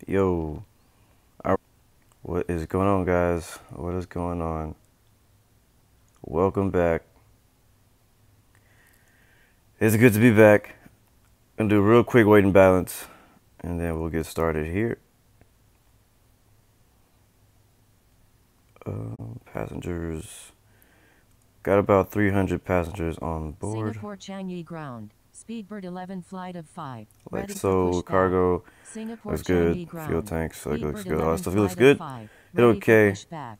Yo, what is going on, guys? What is going on? Welcome back. It's good to be back. I'm gonna do a real quick weight and balance, and then we'll get started here. Passengers. Got about 300 passengers on board. Singapore Changi ground. Speedbird 11 flight of 5. Like so, cargo looks good. Fuel tanks looks good. All that stuff looks good. Hit OK.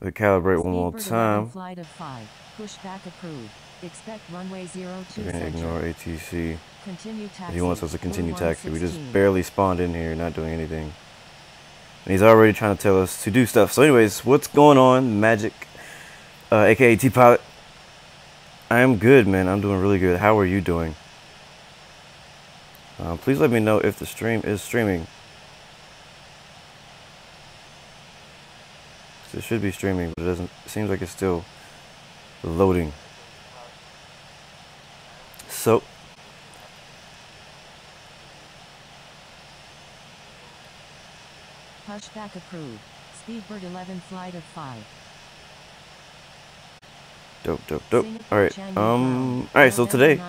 We calibrate one more time. Flight of 5. Pushback approved. Expect runway 02. We're gonna ignore ATC. Continue taxi. He wants us to continue taxi. We just barely spawned in here, not doing anything. And he's already trying to tell us to do stuff. So anyways, what's going on, Magic, aka T-Pilot? I am good, man. I'm doing really good. How are you doing? Please let me know if the stream is streaming. It should be streaming, but it doesn't. It seems like it's still loading. So, Pushback approved. Speedbird 11 flight of 5. Dope. Alright, so today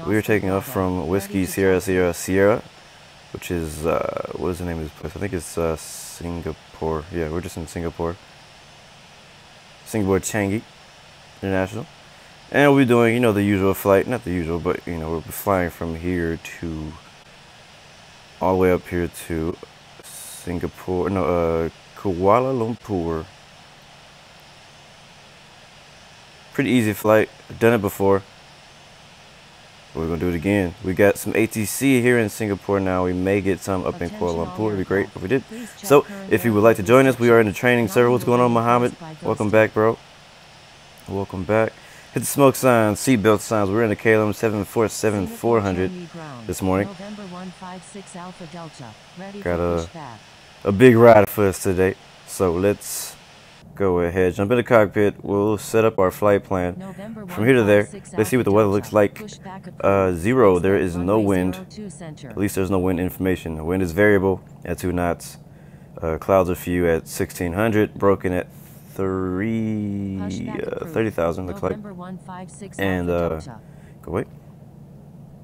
we are taking off from Whiskey Sierra, which is, what is the name of this place? I think it's Singapore. Yeah, we're just in Singapore. Singapore Changi International. And we'll be doing, you know, the usual flight. Not the usual, but, you know, we'll be flying from here to, all the way up here to Singapore, no, Kuala Lumpur. Pretty easy flight. I've done it before. We're gonna do it again. We got some ATC here in Singapore now. We may get some up in Kuala Lumpur. It'd be great if we did. So, if you would like to join us, we are in the training server. What's going on, Mohammed? Welcome back, bro. Welcome back. Hit the smoke signs, seatbelt signs. We're in the KLM 747-400 this morning. Got a big ride for us today. So let's go ahead, jump in the cockpit. We'll set up our flight plan from here to there. Let's see what the weather looks like. 0, there is no wind. At least there's no wind information. The wind is variable at 2 knots. Clouds are few at 1600. Broken at 30,000 looks like. And go wait.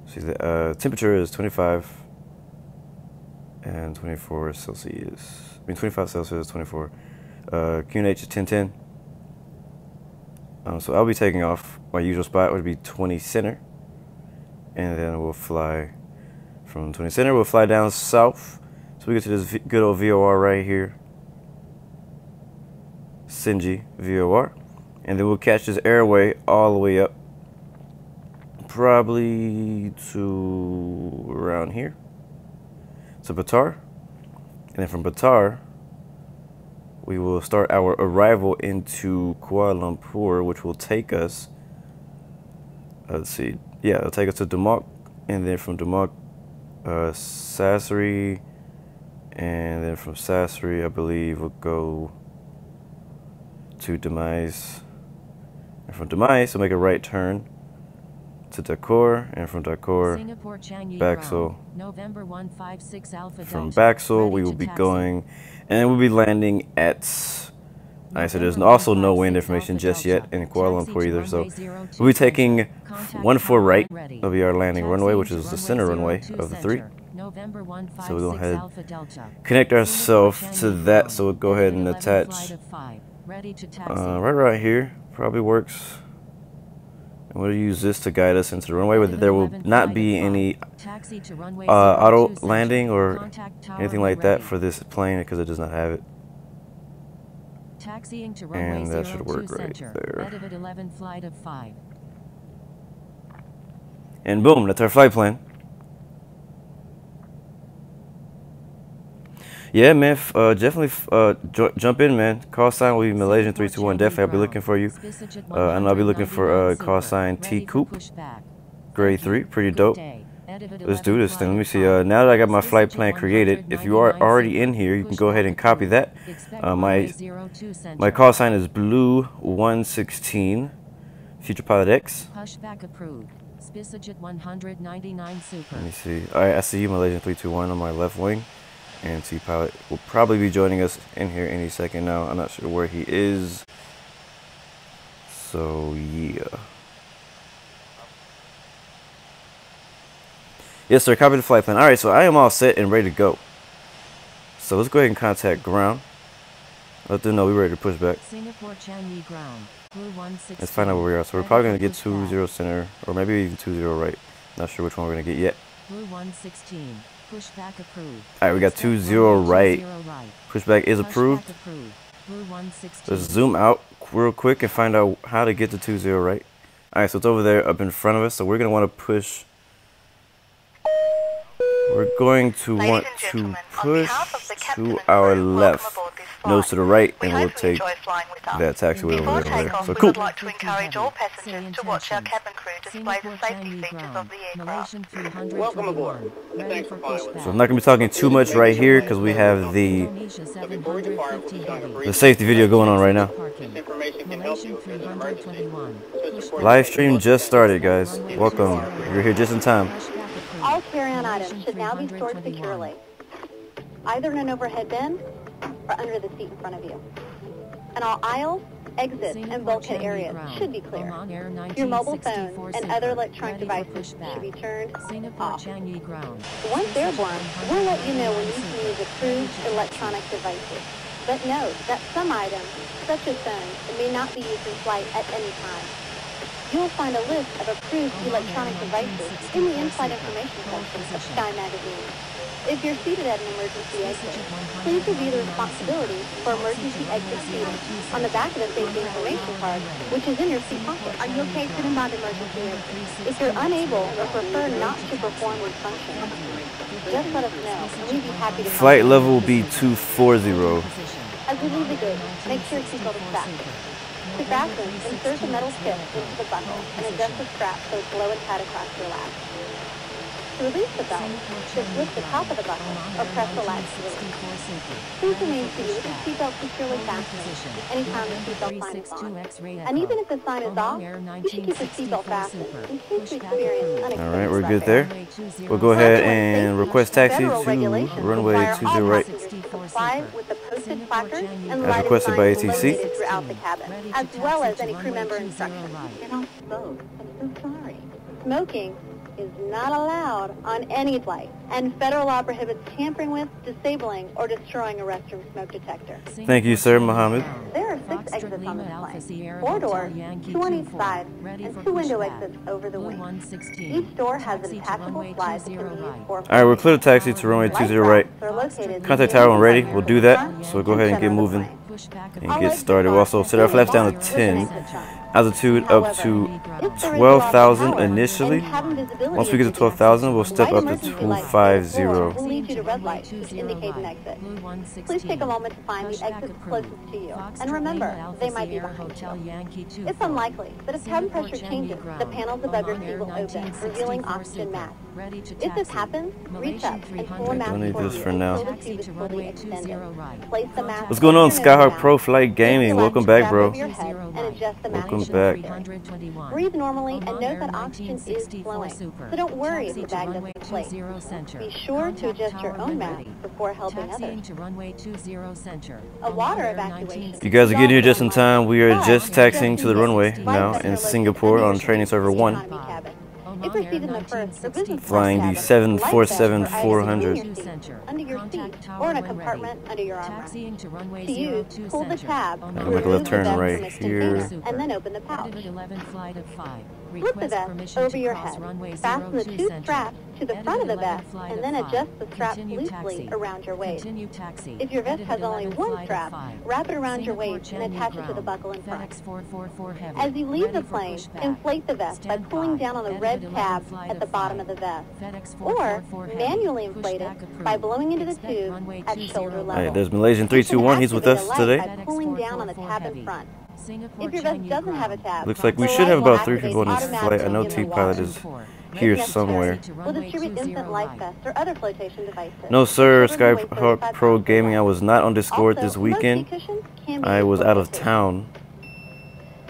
See the temperature is 25 and 24 Celsius. I mean 25 Celsius, 24. QNH is 1010. So I'll be taking off. My usual spot would be 20 center, and then we'll fly from 20 center. We'll fly down south, so we get to this good old VOR right here, Sinji VOR, and then we'll catch this airway all the way up, probably to around here, to Batar, and then from Batar we will start our arrival into Kuala Lumpur, which will take us, let's see, yeah, it'll take us to Demak, and then from Demak, Sassari, and then from Sassari, I believe, we'll go to Demise, and from Demise, we'll make a right turn to Dakar, and from Dakar, Baxel. From Baxel, we will be going, and we'll be landing at, like I said, there's also no wind information just yet in Kuala Lumpur either, so we'll be taking 14 right. That'll be our landing runway, which is the center runway of the 3. So we'll go ahead, connect ourselves to that, so we'll go ahead and attach right here, probably works. We'll use this to guide us into the runway, but there will not be any auto landing or anything like that for this plane because it does not have it. And that should work right there. And boom, that's our flight plan. Yeah, man, definitely jump in, man. Call sign will be Malaysian 321. Definitely, I'll be looking for you. And I'll be looking for call sign T Coupe, grade 3. Pretty dope. Let's do this thing. Let me see. Now that I got my flight plan created, if you are already in here, you can go ahead and copy that. My call sign is Blue 116, Future Pilot X. Pushback approved. Spisajet 199 Super. Let me see. All right, I see you, Malaysian 321 on my left wing. And T-Pilot will probably be joining us in here any second now. I'm not sure where he is. So, yeah. Yes, sir. Copy the flight plan. Alright, so I am all set and ready to go. So, let's go ahead and contact ground. Let them know we're ready to push back. Singapore Changi ground. Blue 116. Let's find out where we are. So, we're probably going to get 20 center, or maybe even 20 right. Not sure which one we're going to get yet. Blue 116. Pushback approved. Alright, we got 20 right. Pushback is approved. Blue 116. Let's zoom out real quick and find out how to get to 20 right. Alright, so it's over there up in front of us. So we're going to want to push. We're going to want to push to our left. Nose to the right, and we'll take that taxiway over there. So cool. We'd like to encourage all passengers to watch our cabin crew display the safety features of the aircraft. Welcome aboard. So I'm not going to be talking too much right here because we have the safety video going on right now. Live stream just started, guys. Welcome. You're here just in time. All carry-on items should now be stored securely, either in an overhead bin or under the seat in front of you. And all aisles, exits, and bulkhead areas should be clear. Your mobile phone and other electronic devices should be turned off. Once airborne, we'll let you know when you can use approved electronic devices. But note that some items, such as phones, may not be used in flight at any time. You will find a list of approved electronic devices in the in-flight information section of Sky Magazine. If you're seated at an emergency exit, please review the responsibility for emergency exit seating on the back of the safety information card, which is in your seat pocket. Are you okay sitting by the emergency exit? If you're unable or prefer not to perform this function, just let us know, and we'd be happy to help. Flight level will be 240. As we leave the gate, make sure your seatbelt is fastened. To fasten, insert the metal tip into the buckle and adjust the strap so it's low and tight across your lap. To release the belt, just lift the top of the buckle or press the latch to release. Please remain seated with the seatbelt securely fastened anytime the seatbelt sign is on. And even if the sign is off, you should keep the seatbelt fastened in case you experience unexpected. Alright, we're good there. We'll go ahead and request taxi to runway 20 right. Comply with the posted placards and As requested by ATC. located throughout the cabin, as well as any crew member instructions. You're not smoke. I'm so sorry. Smoking is not allowed on any flight, and federal law prohibits tampering with, disabling, or destroying a restroom smoke detector. Thank you, sir, Mohammed. There are 6 exits on this plane, 4 doors, 2 on each side, and 2 window exits over the wing. Each door has a detachable slide that can be used for... Alright, we're clear to taxi to runway 20 right. Contact tower when ready. We'll do that. So we'll go ahead and get moving and get started. We'll also set our flaps down to 10. Altitude up to 12,000 initially. Once we get to 12,000, we'll step up to 250. Will lead you to red light, which indicate an exit. Please take a moment to find the exits closest to you. And remember, they might be behind you. It's unlikely, but if cabin pressure changes, the panels above your seat will open, revealing oxygen mask. If this happens, reach up and pull a mask Don't need toward this you for now. until the tube is fully extended. Place the mask What's going on, on your Skyhawk nose Pro now. Flight Gaming? Welcome back, bro. Welcome back. Breathe normally and note that oxygen is flowing. So don't worry if the bag doesn't inflate. Be sure to adjust your own mask before helping others. A water evacuation. You guys are getting here just in time. We are just taxiing to the runway now in Singapore on training server 1. If you're seated in the first or business Flying the 747-400. under your seat or in a compartment under your armrest. To use, pull the tab, I'm gonna make a left turn right here. and then open the pouch. Flip the vest over your head. Fasten the 2 straps to the front of the vest and then adjust the strap loosely around your waist. If your vest has only 1 strap, wrap it around your waist and attach it to the buckle in front. As you leave the plane, inflate the vest by pulling down on the red tab at the bottom of the vest, or manually inflate it by blowing into the tube at shoulder level. Alright, there's Malaysian 321. He's with us today. By pulling down on the tab in front. If your vest doesn't have a tab, Looks like we should have about 3 people on this flight. I know T-Pilot is here somewhere. We'll distribute infant life vests or other flotation devices. No, sir, Skyhawk Pro Gaming. I was not on Discord this weekend. I was out of town.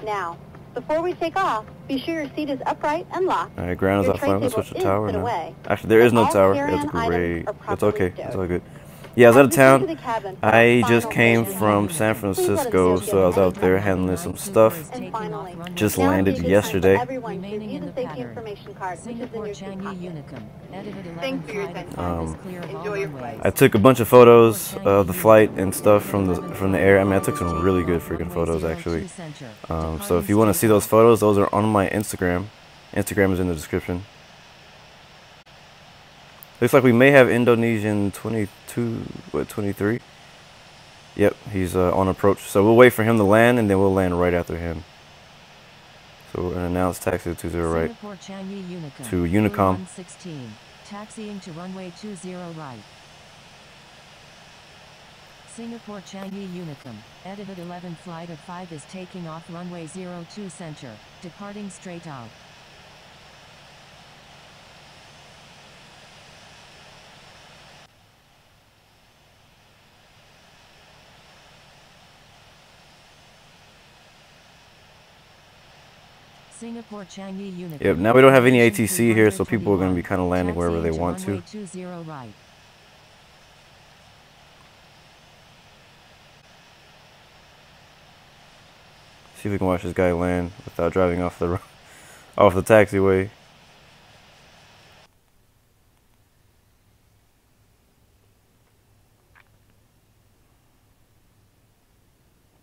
Now, before we take off, be sure your seat is upright and locked. Alright, ground is off flight. Let's switch the tower now. Actually, there is no tower. That's great. That's okay. That's all good. Yeah, I was out of As we enter town. the cabin for I our just final came mission, from San please let us Francisco, know if you so I have was any out there questions. handling some stuff. And finally, Just now would landed be a good time for yesterday. everyone to review the safety information card, which is in your seat pocket. Thanks for your attention. Enjoy your flight. I took a bunch of photos of the flight and stuff from the air. I mean, I took some really good freaking photos actually. So if you want to see those photos, those are on my Instagram. Instagram is in the description. Looks like we may have Indonesian 22, what, 23? Yep, he's on approach. So we'll wait for him to land, and then we'll land right after him. So we're going to announce taxi to 20 right to Unicom. Taxiing to runway 20 right. Singapore Changi Unicom, edited 11 flight of 5 is taking off runway 02 center, departing straight out. Singapore Changi Unicom. Yep, now we don't have any ATC here, so people are going to be kind of landing wherever they want to. Right. See if we can watch this guy land without driving off the taxiway.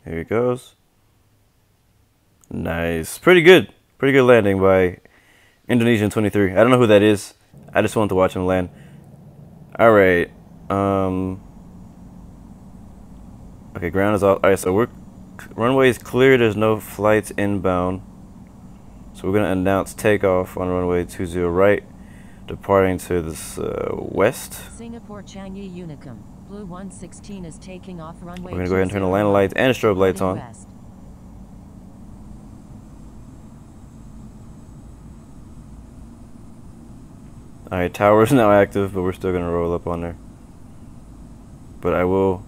Here he goes. Nice. Pretty good. Pretty good landing by Indonesian 23. I don't know who that is. I just wanted to watch him land. Alright. Okay, ground is off. Alright, so runway is clear. There's no flights inbound. So we're going to announce takeoff on runway 20 right, departing to this west. Singapore Changi Unicom. Blue 116 is taking off runway. We're going to go ahead and turn the landing lights and strobe lights on. West. Alright, tower is now active, but we're still going to roll up on there. But I will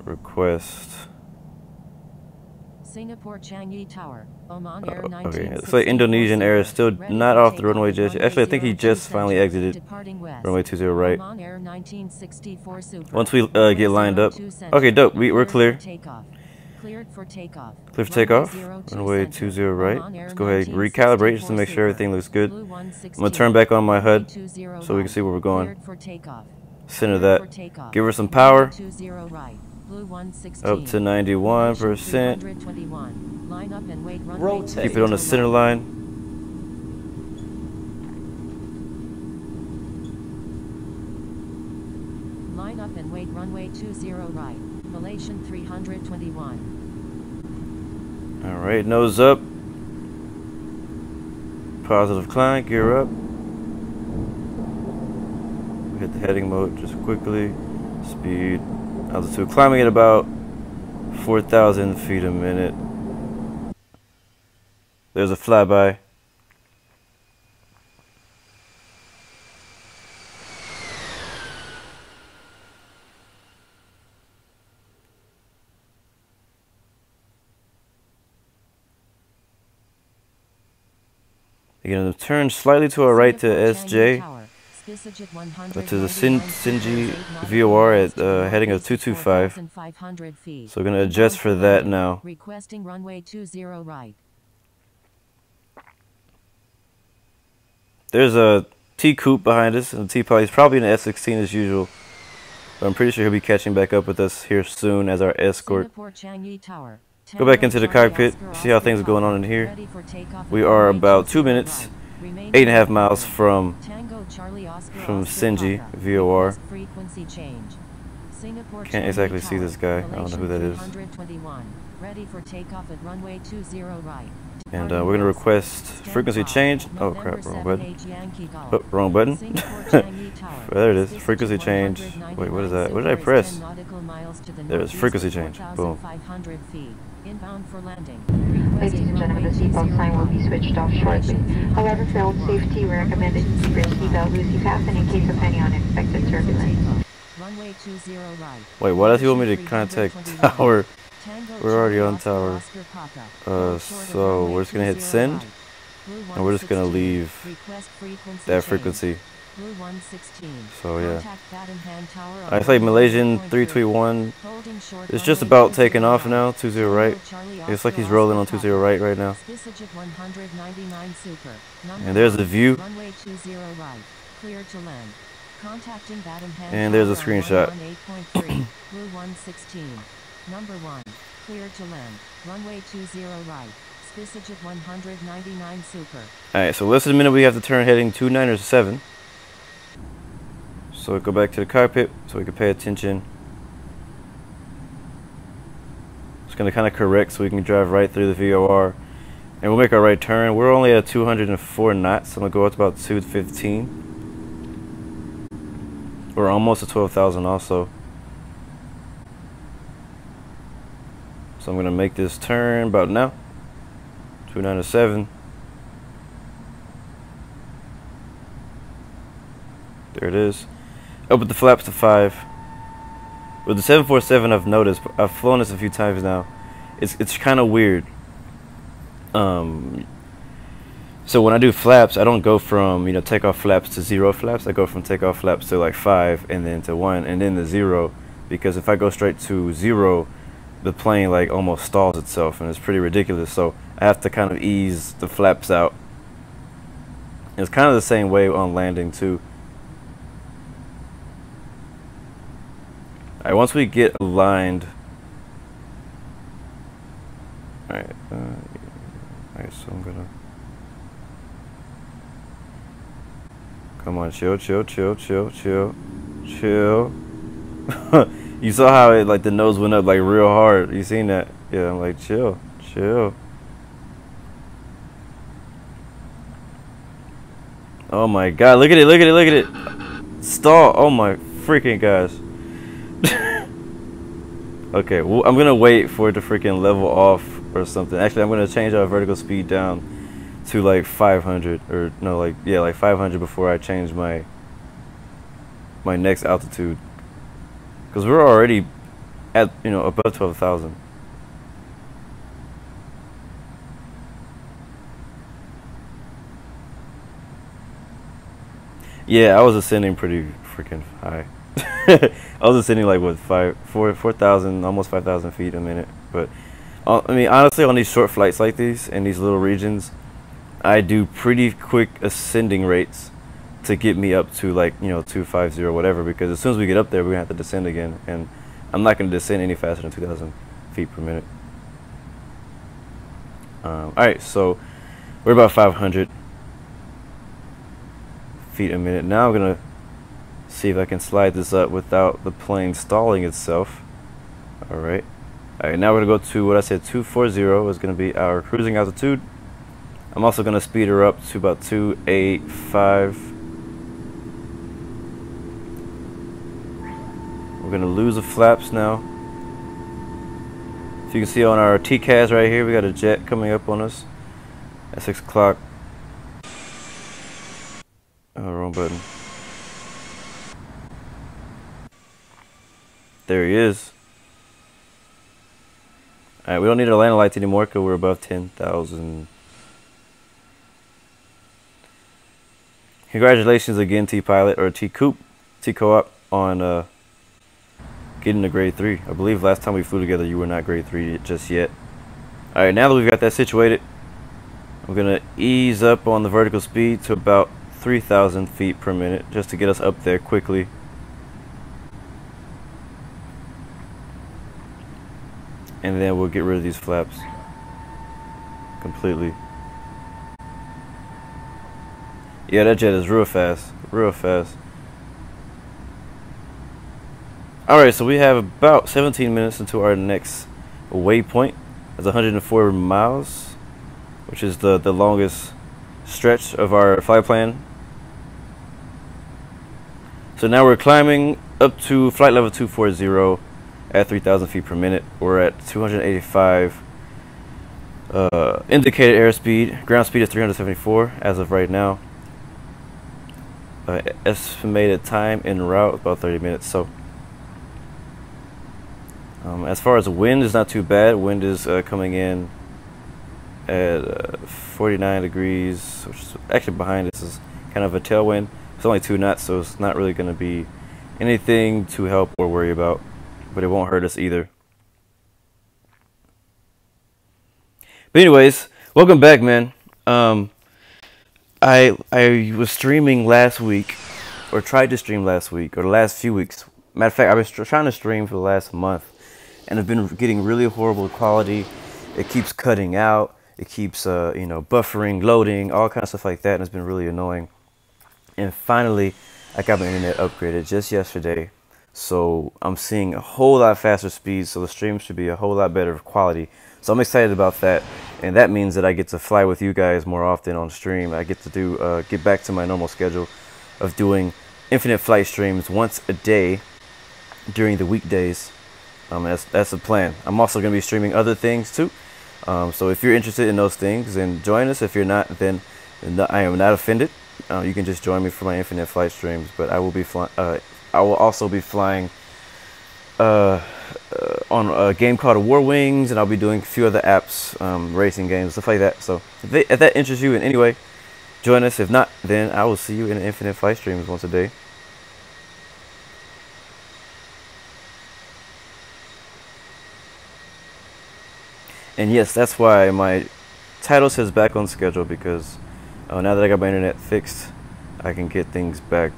request... Singapore Changi Tower, Oman Air 19. Okay, it looks like Indonesian Air is still not off the runway just yet. Actually, I think he just finally exited runway 20 right. Once we get lined up. Okay, dope. We're clear. Cleared for takeoff. Clear for takeoff. Runway 20 right. Let's go ahead and recalibrate just to make sure everything looks good. I'm going to turn back on my HUD so we can see where we're going. Center that. Give her some power. Up to 91%. Keep it on the center line. Line up and wait runway 20 right. Malaysian 321. Alright, nose up. Positive climb, gear up. Hit the heading mode just quickly. Speed. Altitude. Climbing at about 4,000 feet a minute. There's a flyby. You're going to turn slightly to our right to SJ. To the Sinji VOR at heading of 225. So we're going to adjust for that now. Requesting runway 20 right. There's a T coupe behind us, and the T pilot is probably in the S16 as usual. But I'm pretty sure he'll be catching back up with us here soon as our escort. Go back into the cockpit, see how things are going on in here. We are about 2 minutes, 8.5 miles from Sinji VOR. Can't exactly see this guy. I don't know who that is. And we're going to request frequency change. Oh crap, wrong button. Oh, wrong button. There it is. Frequency change. Wait, what is that? What did I press? There's frequency change. Boom. Ladies and gentlemen, the seatbelt sign will be switched off shortly. However, for your own safety, we recommend that you keep your seatbelt loosely fastened in case of any unexpected turbulence. Wait, why does he want me to contact tower? We're already on tower. So we're just gonna hit send, and we're just gonna leave that frequency. Blue 116. So yeah. Contact Batam Hand Tower on I say Malaysian 1.3. 331. Holding short It's just runway about 20 taking off right. now. 20 right. Charlie It's like he's Oscar rolling on Oscar 20 right now. Spaceship 199 Super. Number And there's the 1, view. Runway 20 right. Clear to land. Contacting Batam Hand And there's a Tower screenshot. on 118.3. Blue 116. Number 1. Clear to land. Runway 20 right. Spaceship 199 Super. Alright, so less than a minute we have to turn heading 297. So go back to the cockpit so we can pay attention. Just gonna kind of correct so we can drive right through the VOR. And we'll make our right turn. We're only at 204 knots. So I'm gonna go up to about 215. We're almost at 12,000 also. So I'm gonna make this turn about now. 297. There it is. Open the flaps to 5. With the 747, I've noticed, I've flown this a few times now. It's kind of weird. So when I do flaps, I don't go from takeoff flaps to 0 flaps. I go from takeoff flaps to like 5 and then to 1 and then to 0, because if I go straight to 0, the plane like almost stalls itself and it's pretty ridiculous. So I have to kind of ease the flaps out. It's kind of the same way on landing too. Alright, once we get aligned. Alright, so I'm gonna. Come on, chill. You saw how it like the nose went up like real hard. You seen that? Yeah, I'm like chill. Oh my god, look at it. Stall. Oh my freaking gosh. Okay, well, I'm gonna wait for it to freaking level off or something. Actually, I'm gonna change our vertical speed down to like 500 or no, like 500 before I change my next altitude, because we're already at above 12,000. Yeah, I was ascending pretty freaking high. I was ascending like what 4,000, almost 5,000 feet a minute. But I mean, honestly, on these short flights like these in these little regions, I do pretty quick ascending rates to get me up to like 250 or whatever. Because as soon as we get up there, we're gonna have to descend again, and I'm not gonna descend any faster than 2,000 feet per minute. All right, so we're about 500 feet a minute. Now I'm gonna see if I can slide this up without the plane stalling itself. Alright, now we're gonna go to what I said, 240 is gonna be our cruising altitude. I'm also gonna speed her up to about 285. We're gonna lose the flaps now. If you can see on our TCAS right here, we got a jet coming up on us at 6 o'clock. Oh, wrong button. There he is. Alright, we don't need our landing lights anymore because we're above 10,000. Congratulations again, T-Pilot, or T-Coop, T-Co-op, on getting to grade 3. I believe last time we flew together you were not grade 3 just yet. Alright, now that we've got that situated, I'm going to ease up on the vertical speed to about 3,000 feet per minute just to get us up there quickly. And then we'll get rid of these flaps completely. Yeah, that jet is real fast. Alright, so we have about 17 minutes until our next waypoint. That's 104 miles, which is the longest stretch of our flight plan. So now we're climbing up to flight level 240 at 3,000 feet per minute. We're at 285 indicated airspeed. Ground speed is 374 as of right now. Estimated time en route about 30 minutes. So as far as wind, is not too bad. Wind is coming in at 49 degrees, which is actually behind us is kind of a tailwind. It's only 2 knots, so it's not really going to be anything to help or worry about, but it won't hurt us either. But anyways, welcome back, man. I was streaming last week, or tried to stream last week, or the last few weeks. Matter of fact, I've been trying to stream for the last month, and I've been getting really horrible quality. It keeps cutting out. It keeps, buffering, loading, all kind of stuff like that, and it's been really annoying. And finally, I got my internet upgraded just yesterday, so I'm seeing a whole lot faster speeds, so the stream should be a whole lot better quality. So I'm excited about that, and that means that I get to fly with you guys more often on stream. I get to get back to my normal schedule of doing infinite flight streams once a day during the weekdays. That's the plan. I'm also going to be streaming other things too. So if you're interested in those things, then join us. If you're not, then I am not offended. You can just join me for my infinite flight streams. But I will be I will also be flying on a game called War Wings, and I'll be doing a few other apps, racing games, stuff like that. So if that interests you in any way, join us. If not, then I will see you in infinite flight streams once a day. And yes, that's why my title says back on schedule, because now that I got my internet fixed, I can get things back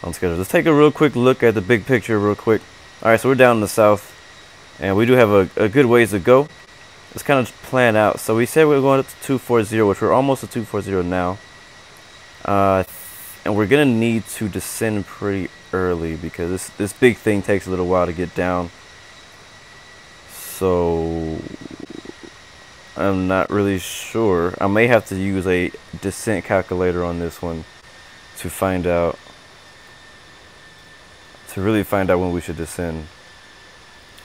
on schedule. Let's take a real quick look at the big picture real quick. Alright, so we're down in the south, and we do have a good ways to go. Let's kind of plan out. So we said we we're going up to 240, which we're almost at 240 now. And we're going to need to descend pretty early, because this big thing takes a little while to get down. So I'm not really sure. I may have to use a descent calculator on this one to find out, to really find out when we should descend.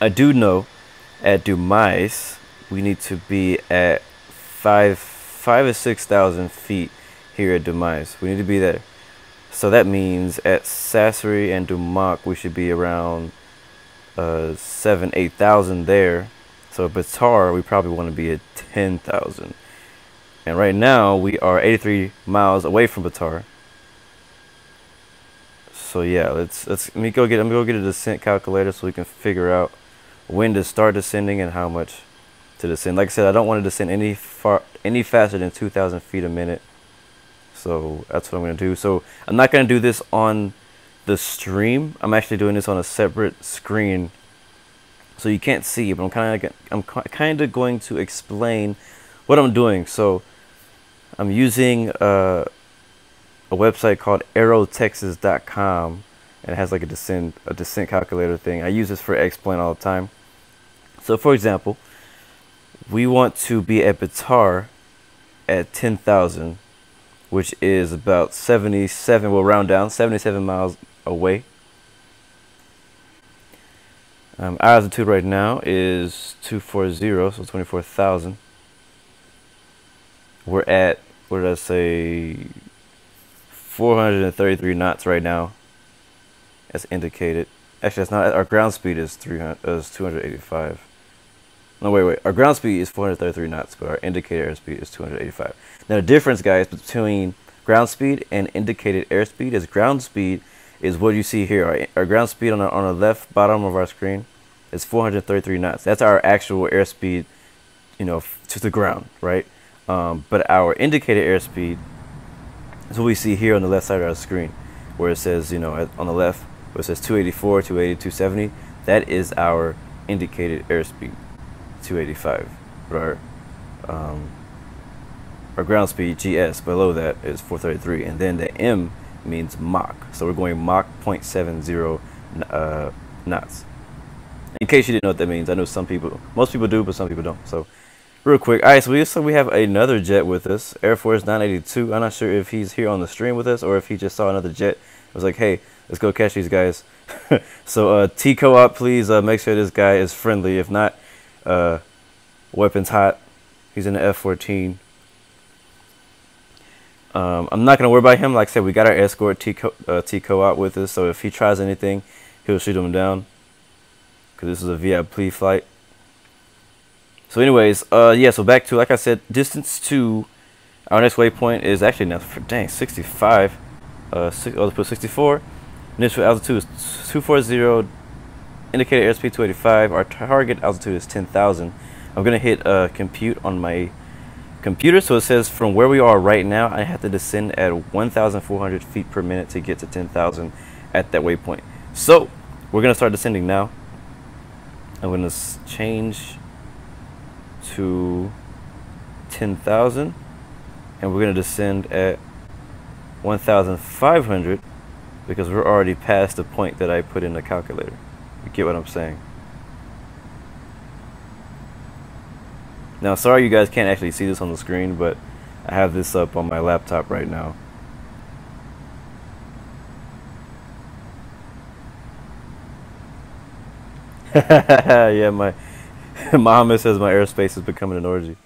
I do know at Dumais we need to be at 5,000 or 6,000 feet here at Dumais. We need to be there. So that means at Sassari and Dumac we should be around 7,000-8,000 there. So at Batar we probably want to be at 10,000. And right now we are 83 miles away from Batar. So yeah, let me go get a descent calculator so we can figure out when to start descending and how much to descend. Like I said, I don't want to descend any faster than 2,000 feet a minute. So that's what I'm going to do. So I'm not going to do this on the stream. I'm actually doing this on a separate screen, so you can't see. But I'm kind of going to explain what I'm doing. So I'm using a website called aerotexas.com, and it has like a descent calculator thing. I use this for X-Plane all the time. So for example, we want to be at Batar at 10,000, which is about 77, we'll round down, 77 miles away. Our altitude right now is 240, so 24,000. We're at, what did I say, 433 knots right now, as indicated. Actually, that's not, our ground speed is 285. No, wait, our ground speed is 433 knots, but our indicated airspeed is 285. Now the difference, guys, between ground speed and indicated airspeed is ground speed is what you see here. Our ground speed on the left bottom of our screen is 433 knots. That's our actual airspeed, to the ground, right? But our indicated airspeed is what we see here on the left side of our screen, where it says, on the left, where it says 284, 280, 270. That is our indicated airspeed, 285. But our ground speed, GS, below that is 433, and then the M means Mach. So we're going Mach 0.70 knots. In case you didn't know what that means, I know most people do, but some people don't. So real quick, all right, so we have another jet with us, Air Force 982. I'm not sure if he's here on the stream with us or if he just saw another jet. I was like, hey, let's go catch these guys. So T co-op, please make sure this guy is friendly. If not, weapons hot. He's in the F-14. I'm not gonna worry about him. Like I said, we got our escort T co-op with us, so if he tries anything, he'll shoot him down, because this is a VIP flight. So anyways, yeah, so back to, like I said, distance to our next waypoint is actually now, dang, 65. Let's put 64. Initial altitude is 240. Indicated airspeed 285. Our target altitude is 10,000. I'm gonna hit compute on my computer. So it says from where we are right now, I have to descend at 1,400 feet per minute to get to 10,000 at that waypoint. So we're gonna start descending now. I'm gonna change to 10,000, and we're gonna descend at 1,500 because we're already past the point that I put in the calculator. You get what I'm saying? Now, sorry you guys can't actually see this on the screen, but I have this up on my laptop right now. Yeah, my Muhammad says my airspace is becoming an orgy.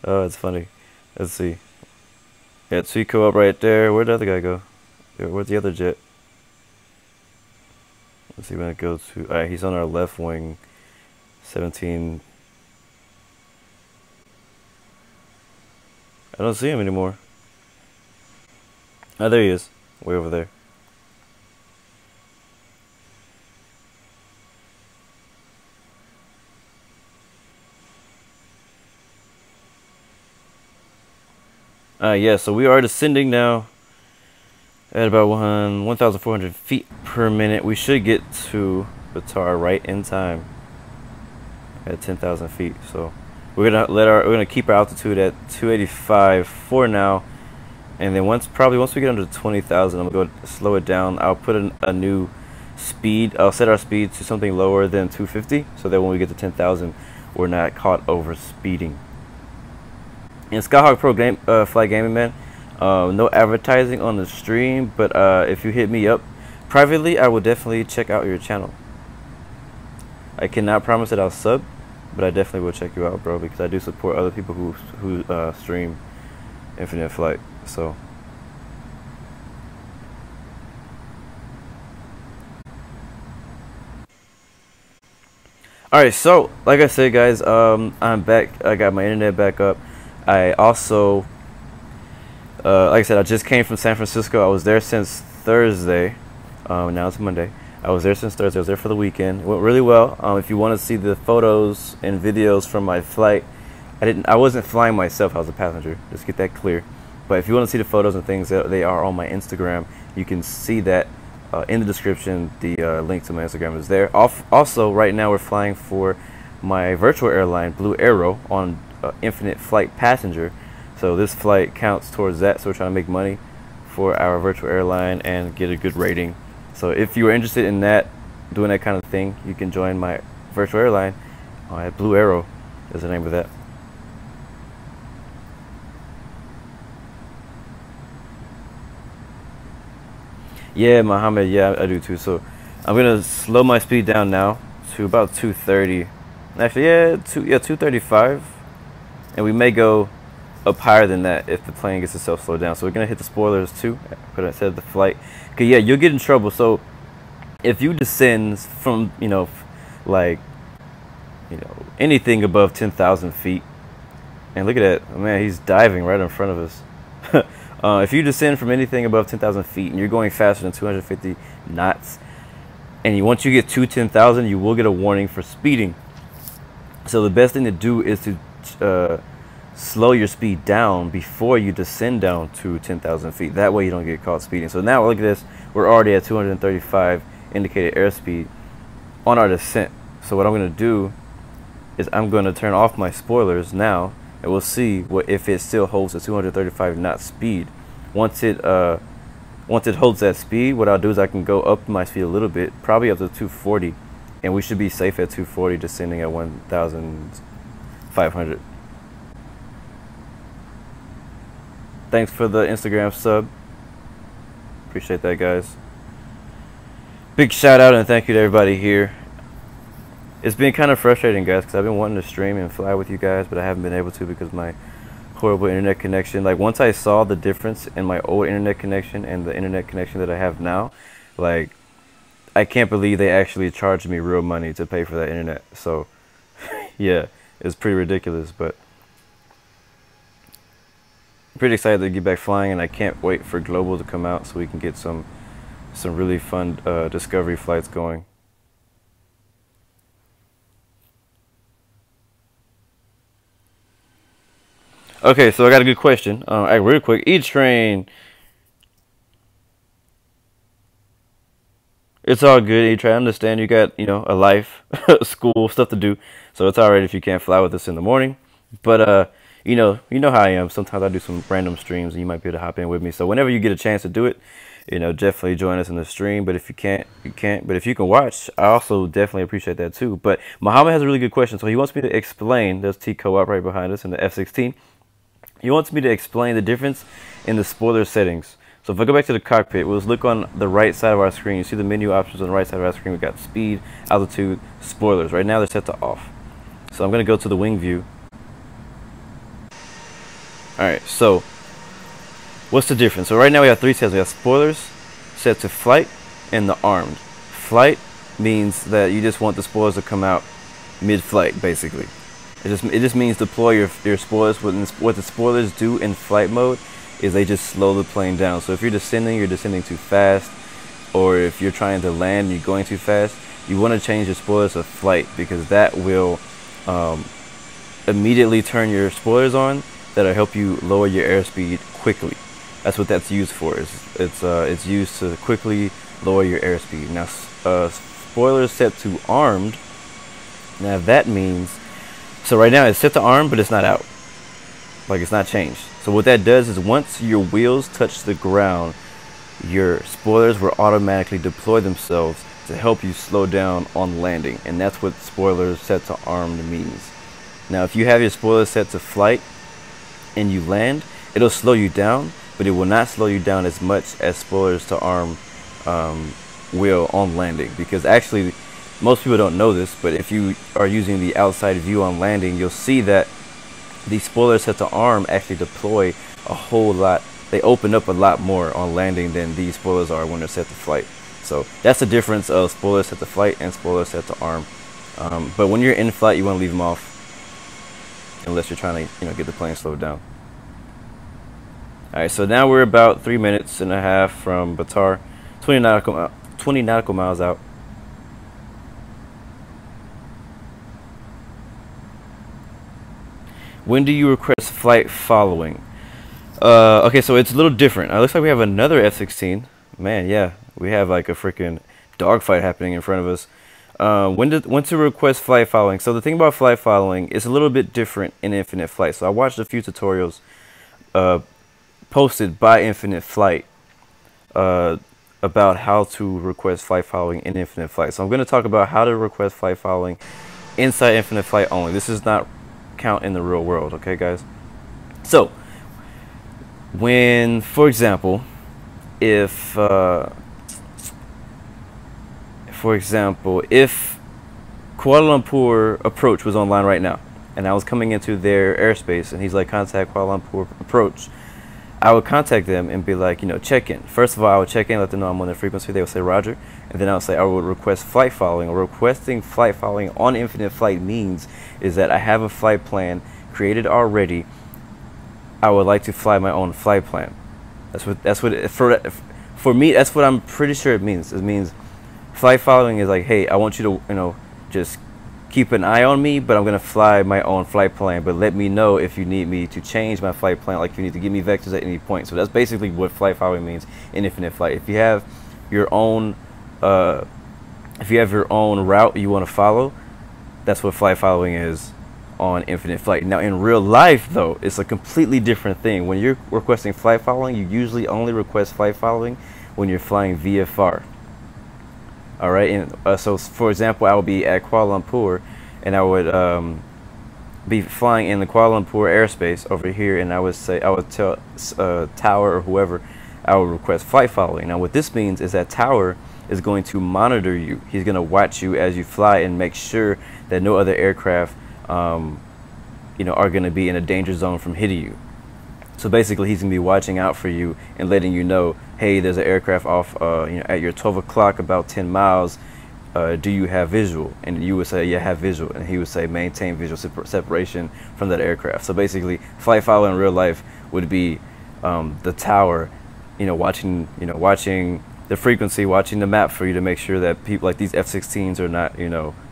Oh, it's funny. Let's see. Yeah, Chico up right there. Where'd the other guy go? Where's the other jet? Let's see when it goes to. Alright, he's on our left wing. 17. I don't see him anymore. Oh, there he is. Way over there. Yeah, so we are descending now at about 1,400 feet per minute. We should get to Batar right in time at 10,000 feet. So we're gonna keep our altitude at 285 for now, and then once we get under 20,000, I'm gonna go slow it down. I'll put a new speed. I'll set our speed to something lower than 250, so that when we get to 10,000, we're not caught over speeding. And Skyhawk Pro Flight Gaming, man, no advertising on the stream, but if you hit me up privately, I will definitely check out your channel. I cannot promise that I'll sub, but I definitely will check you out, bro, because I do support other people who stream Infinite Flight. So alright, so like I said, guys, I'm back. I got my internet back up. I also, like I said, I just came from San Francisco. I was there since Thursday. Now it's Monday. I was there since Thursday. I was there for the weekend. It went really well. If you want to see the photos and videos from my flight, I wasn't flying myself. I was a passenger. Just get that clear. But if you want to see the photos and things, they are on my Instagram. You can see that in the description. The link to my Instagram is there. Also, right now we're flying for my virtual airline, Blue Arrow, on Infinite Flight Passenger. So this flight counts towards that. So we're trying to make money for our virtual airline and get a good rating. So if you are interested in that, doing that kind of thing, you can join my virtual airline at Blue Arrow is the name of that. Yeah, Muhammad, yeah, I do too. So I'm gonna slow my speed down now to about 230. Actually, yeah, 235. And we may go up higher than that if the plane gets itself slowed down. So we're gonna hit the spoilers too, but instead of the flight. Okay, yeah, you'll get in trouble. So if you descend from, anything above 10,000 feet, and look at that, oh, man, he's diving right in front of us. If you descend from anything above 10,000 feet and you're going faster than 250 knots, and once you get to 10,000, you will get a warning for speeding. So the best thing to do is to slow your speed down before you descend down to 10,000 feet. That way you don't get caught speeding. So now look at this. We're already at 235 indicated airspeed on our descent. So what I'm going to do is I'm going to turn off my spoilers now, and we'll see if it still holds a 235 knot speed. Once it holds that speed, what I'll do is I can go up my speed a little bit, probably up to 240, and we should be safe at 240, descending at 1,500. Thanks for the Instagram sub. Appreciate that, guys. Big shout out and thank you to everybody here. It's been kind of frustrating, guys, because I've been wanting to stream and fly with you guys, but I haven't been able to because of my horrible internet connection. Like, once I saw the difference in my old internet connection and the internet connection that I have now, like, I can't believe they actually charged me real money to pay for that internet. So yeah, it's pretty ridiculous. But pretty excited to get back flying, and I can't wait for Global to come out so we can get some really fun discovery flights going. Okay, so I got a good question. Real quick, E-Train. It's all good, E-Train. I understand you got, a life, school, stuff to do. So it's alright if you can't fly with us in the morning. But you know how I am. Sometimes I do some random streams, and you might be able to hop in with me. So whenever you get a chance to do it, definitely join us in the stream. But if you can't, you can't. But if you can watch, I also definitely appreciate that too. But Muhammad has a really good question. So he wants me to explain. There's T Co-op right behind us in the F-16. He wants me to explain the difference in the spoiler settings. So if I go back to the cockpit, we'll just look on the right side of our screen. You see the menu options on the right side of our screen. We've got speed, altitude, spoilers. Right now they're set to off. So I'm going to go to the wing view. Alright, so what's the difference? So right now we have three settings. We have spoilers set to flight and the armed. Flight means that you just want the spoilers to come out mid-flight, basically. It just means deploy your spoilers. What the spoilers do in flight mode is they just slow the plane down. So if you're descending too fast, or if you're trying to land and you're going too fast, you want to change your spoilers to flight, because that will immediately turn your spoilers on. That'll help you lower your airspeed quickly. That's what that's used for. It's used to quickly lower your airspeed. Now, spoilers set to armed. Now that means, so right now it's set to armed, but it's not out. Like, it's not changed. So what that does is once your wheels touch the ground, your spoilers will automatically deploy themselves to help you slow down on landing. And that's what spoilers set to armed means. Now, if you have your spoilers set to flight and you land, it'll slow you down, but it will not slow you down as much as spoilers to arm will on landing. Because actually, most people don't know this, but if you are using the outside view on landing, you'll see that the spoilers set to arm actually deploy a whole lot. They open up a lot more on landing than these spoilers are when they're set to flight. So that's the difference of spoilers set to flight and spoilers set to arm. But when you're in flight, you want to leave them off, unless you're trying to get the plane slowed down. Alright, so now we're about 3.5 minutes from Batar, 20 nautical miles out. When do you request flight following? Okay, so it's a little different. It looks like we have another F-16. Man, yeah, we have like a freaking dogfight happening in front of us. When to request flight following? So the thing about flight following is a little bit different in Infinite Flight. So I watched a few tutorials posted by Infinite Flight about how to request flight following in Infinite Flight. So I'm going to talk about how to request flight following inside Infinite Flight only. This is not count in the real world, okay, guys? So when, for example, if Kuala Lumpur approach was online right now and I was coming into their airspace and he's like, contact Kuala Lumpur approach, I would contact them and be like, check in. First of all, I would check in, let them know I'm on their frequency. They would say Roger, and then I would say I would request flight following. Or requesting flight following on Infinite Flight means is that I have a flight plan created already. I would like to fly my own flight plan. For me, that's what I'm pretty sure it means. It means flight following is like, hey, I want you to just keep an eye on me, but I'm gonna fly my own flight plan, but let me know if you need me to change my flight plan, like if you need to give me vectors at any point. So that's basically what flight following means in Infinite Flight. If you have your own route you want to follow, that's what flight following is on Infinite Flight. Now in real life though, it's a completely different thing. When you're requesting flight following, you usually only request flight following when you're flying VFR. Alright, and so for example, I would be at Kuala Lumpur and I would be flying in the Kuala Lumpur airspace over here, and I would tell Tower or whoever, I would request flight following. Now what this means is that Tower is going to monitor you. He's going to watch you as you fly and make sure that no other aircraft are going to be in a danger zone from hitting you. So basically, he's going to be watching out for you and letting you know, hey, there's an aircraft off at your 12 o'clock, about 10 miles. Do you have visual? And you would say, yeah, I have visual. And he would say, maintain visual separation from that aircraft. So basically, flight following in real life would be the tower, watching the frequency, watching the map for you to make sure that people like these F-16s are not,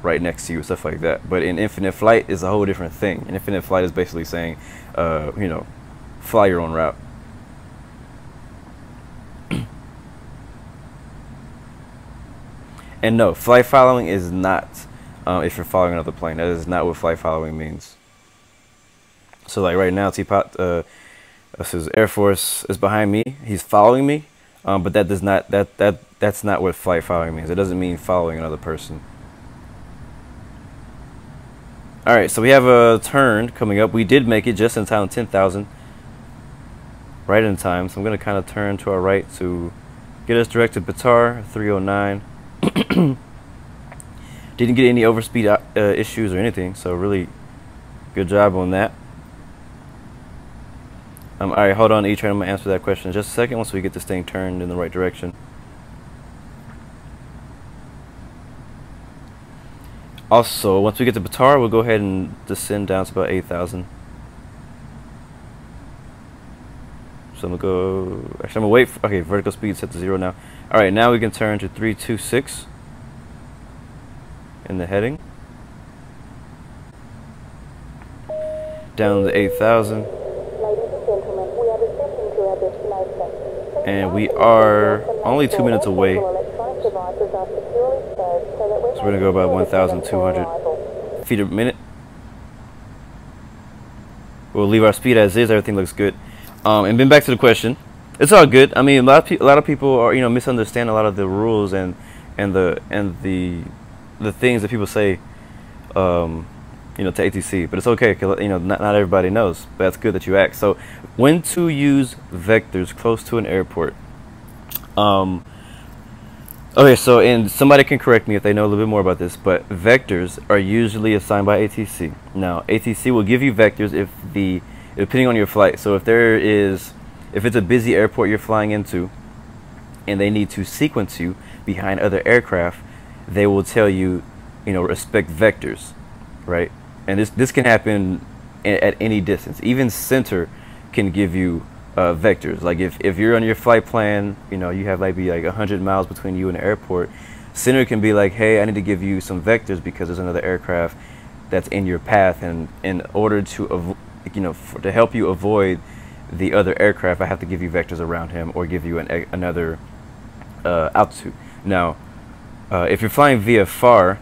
right next to you, stuff like that. But in infinite flight is a whole different thing. And infinite flight is basically saying, fly your own route. And no, flight following is not if you're following another plane. That is not what flight following means. So like right now, Teapot, this is Air Force is behind me. He's following me, but that does not that's not what flight following means. It doesn't mean following another person. All right, so we have a turn coming up. We did make it just in time, 10,000, right in time. So I'm gonna kind of turn to our right to get us direct to Batar 309. Didn't get any overspeed issues or anything, so really good job on that. All right, hold on, E-Train. I'm gonna answer that question in just a second once we get this thing turned in the right direction. Also, once we get to Batar, we'll go ahead and descend down to about 8,000. So I'm gonna go. Actually, I'm gonna wait. Okay, vertical speed set to 0 now. All right, now we can turn to 326 in the heading down to 8,000. And we are only 2 minutes away. So we're gonna go about 1,200 feet a minute. We'll leave our speed as is. Everything looks good. And then back to the question. It's all good. I mean, a lot of people are misunderstand a lot of the rules and the things that people say to ATC, but it's okay because not everybody knows. But that's good that you asked. So when to use vectors close to an airport? Okay, so and somebody can correct me if they know a little bit more about this, but vectors are usually assigned by ATC. Now ATC will give you vectors depending on your flight. So if it's a busy airport you're flying into and they need to sequence you behind other aircraft, they will tell you, respect vectors, right? And this can happen at any distance. Even center can give you vectors. Like if you're on your flight plan, you have maybe like 100 miles between you and the airport, center can be like, hey, I need to give you some vectors because there's another aircraft that's in your path, and in order to to help you avoid the other aircraft, I have to give you vectors around him or give you another altitude. Now, if you're flying via FAR,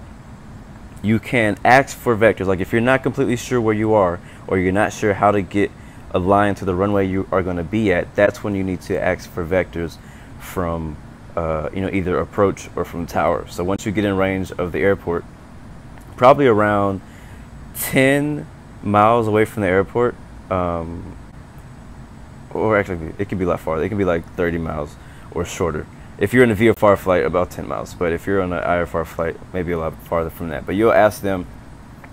you can ask for vectors. Like if you're not completely sure where you are, or you're not sure how to get a line to the runway you are going to be at, that's when you need to ask for vectors from either approach or from tower. So once you get in range of the airport, probably around 10 miles away from the airport, or actually it can be a lot farther. It can be like 30 miles or shorter. If you're in a VFR flight, about 10 miles. But if you're on an IFR flight, maybe a lot farther from that. But you'll ask them,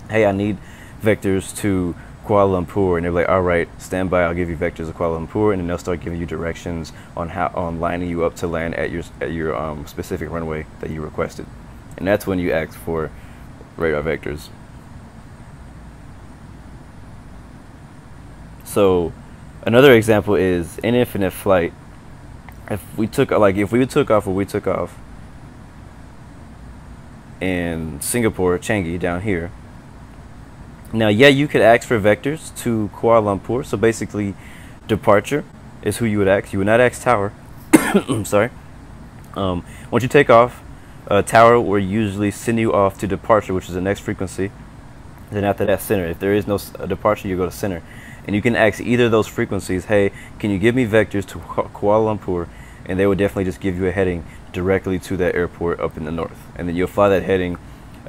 hey, I need vectors to Kuala Lumpur, and they're like, all right, stand by, I'll give you vectors to Kuala Lumpur, and then they'll start giving you directions on lining you up to land at your specific runway that you requested. And that's when you ask for radar vectors. So another example is in infinite flight. If we took off in Singapore, Changi, down here. Now, yeah, you could ask for vectors to Kuala Lumpur. So basically, departure is who you would ask. You would not ask tower. I'm sorry. Once you take off, tower will usually send you off to departure, which is the next frequency. Then after that, center. If there is no departure, you go to center. And you can ask either of those frequencies, hey, can you give me vectors to Kuala Lumpur? And they will definitely just give you a heading directly to that airport up in the north. And then you'll fly that heading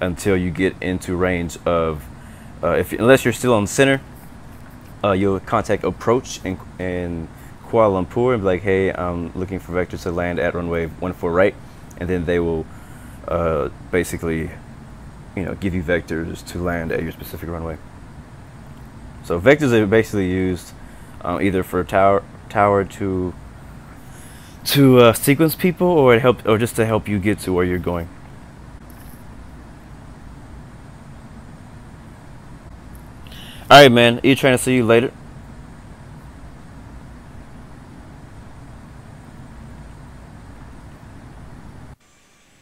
until you get into range of, unless you're still on center, you'll contact approach in Kuala Lumpur and be like, hey, I'm looking for vectors to land at runway 14 right. And then they will basically, give you vectors to land at your specific runway. So vectors are basically used either for tower to sequence people, or just to help you get to where you're going. All right, man. E-Train, see you later.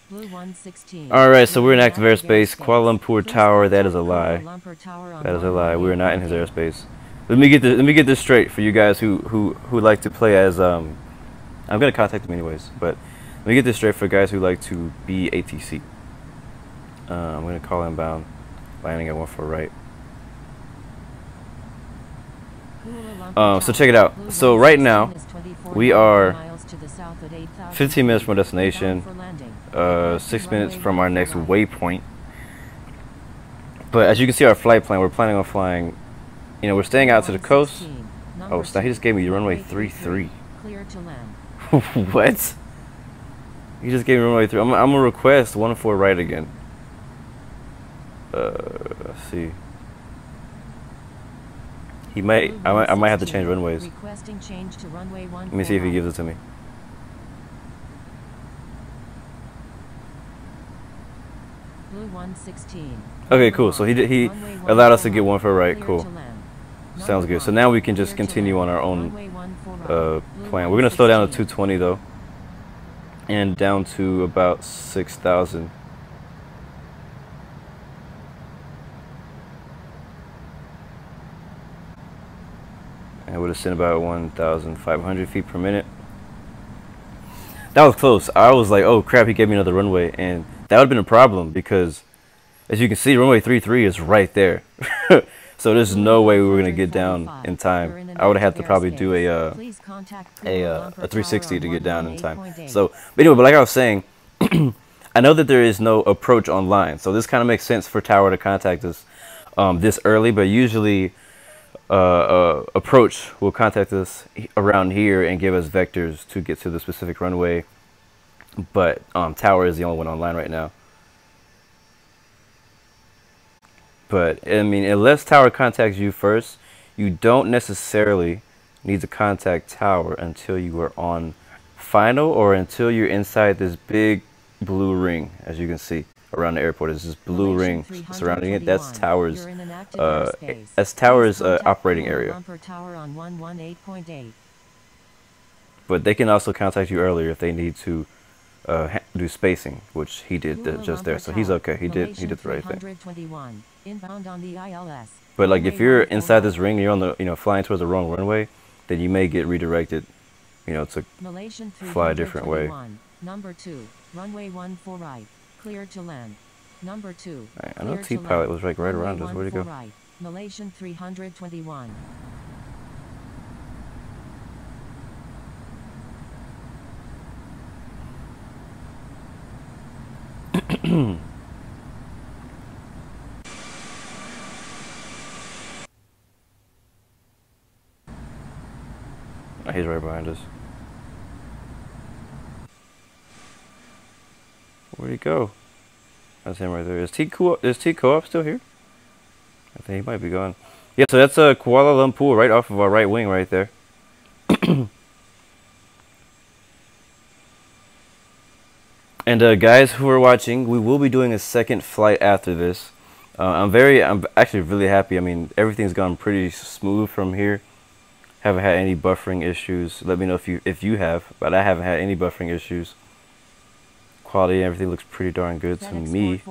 Blue 116. Alright, so we're in active airspace. Kuala Lumpur Tower, that is a lie. That is a lie. We are not in his airspace. Let me get this straight for you guys who like to play as I'm gonna contact him anyways, but let me get this straight for guys who like to be ATC. I'm gonna call inbound, landing at 14 right. So check it out. So right now we are 15 minutes from our destination, 6 minutes from our next waypoint. But as you can see, our flight plan, we're planning on flying, you know, we're staying out to the coast. Oh, so he just gave me runway 33. What? He just gave me runway 3. I'm gonna request 14 right again. Let's see. He might. I might have to change runways. Let me see if he gives it to me. Blue 116. Okay, cool. So he allowed us to get 14 right. Cool. Sounds good. So now we can just continue on our own plan. We're gonna slow down to 220 though, and down to about 6,000. And it would ascend about 1,500 feet per minute. That was close. I was like, oh crap, he gave me another runway, and that would have been a problem because, as you can see, runway 33 is right there. So there's no way we were gonna get down in time. I would have had to probably do a 360 to get down in time. So, but anyway, but like I was saying, I know that there is no approach online, so this kind of makes sense for Tower to contact us this early. But usually, approach will contact us around here and give us vectors to get to the specific runway. But Tower is the only one online right now. But I mean, unless Tower contacts you first, you don't necessarily need to contact Tower until you are on final or until you're inside this big blue ring. As you can see around the airport, is this blue ring surrounding it. That's Tower's operating area. But they can also contact you earlier if they need to do spacing, which he did just there. So he's okay. He did the right thing. But like if you're inside this ring, you're on the flying towards the wrong runway, then you may get redirected, to fly a different way. Number 2, runway 14 right, clear to land. Number 2. Right, I know T-Pilot was right around us. Where'd he go? Right, Malaysian 321. Oh, he's right behind us. Where'd he go? That's him right there. Is T-Co-op still here? I think he might be gone. Yeah, so that's Kuala Lumpur right off of our right wing right there. And guys who are watching, we will be doing a second flight after this. I'm actually really happy. I mean, everything's gone pretty smooth from here. Haven't had any buffering issues. Let me know if you have, but I haven't had any buffering issues. Quality and everything looks pretty darn good to me.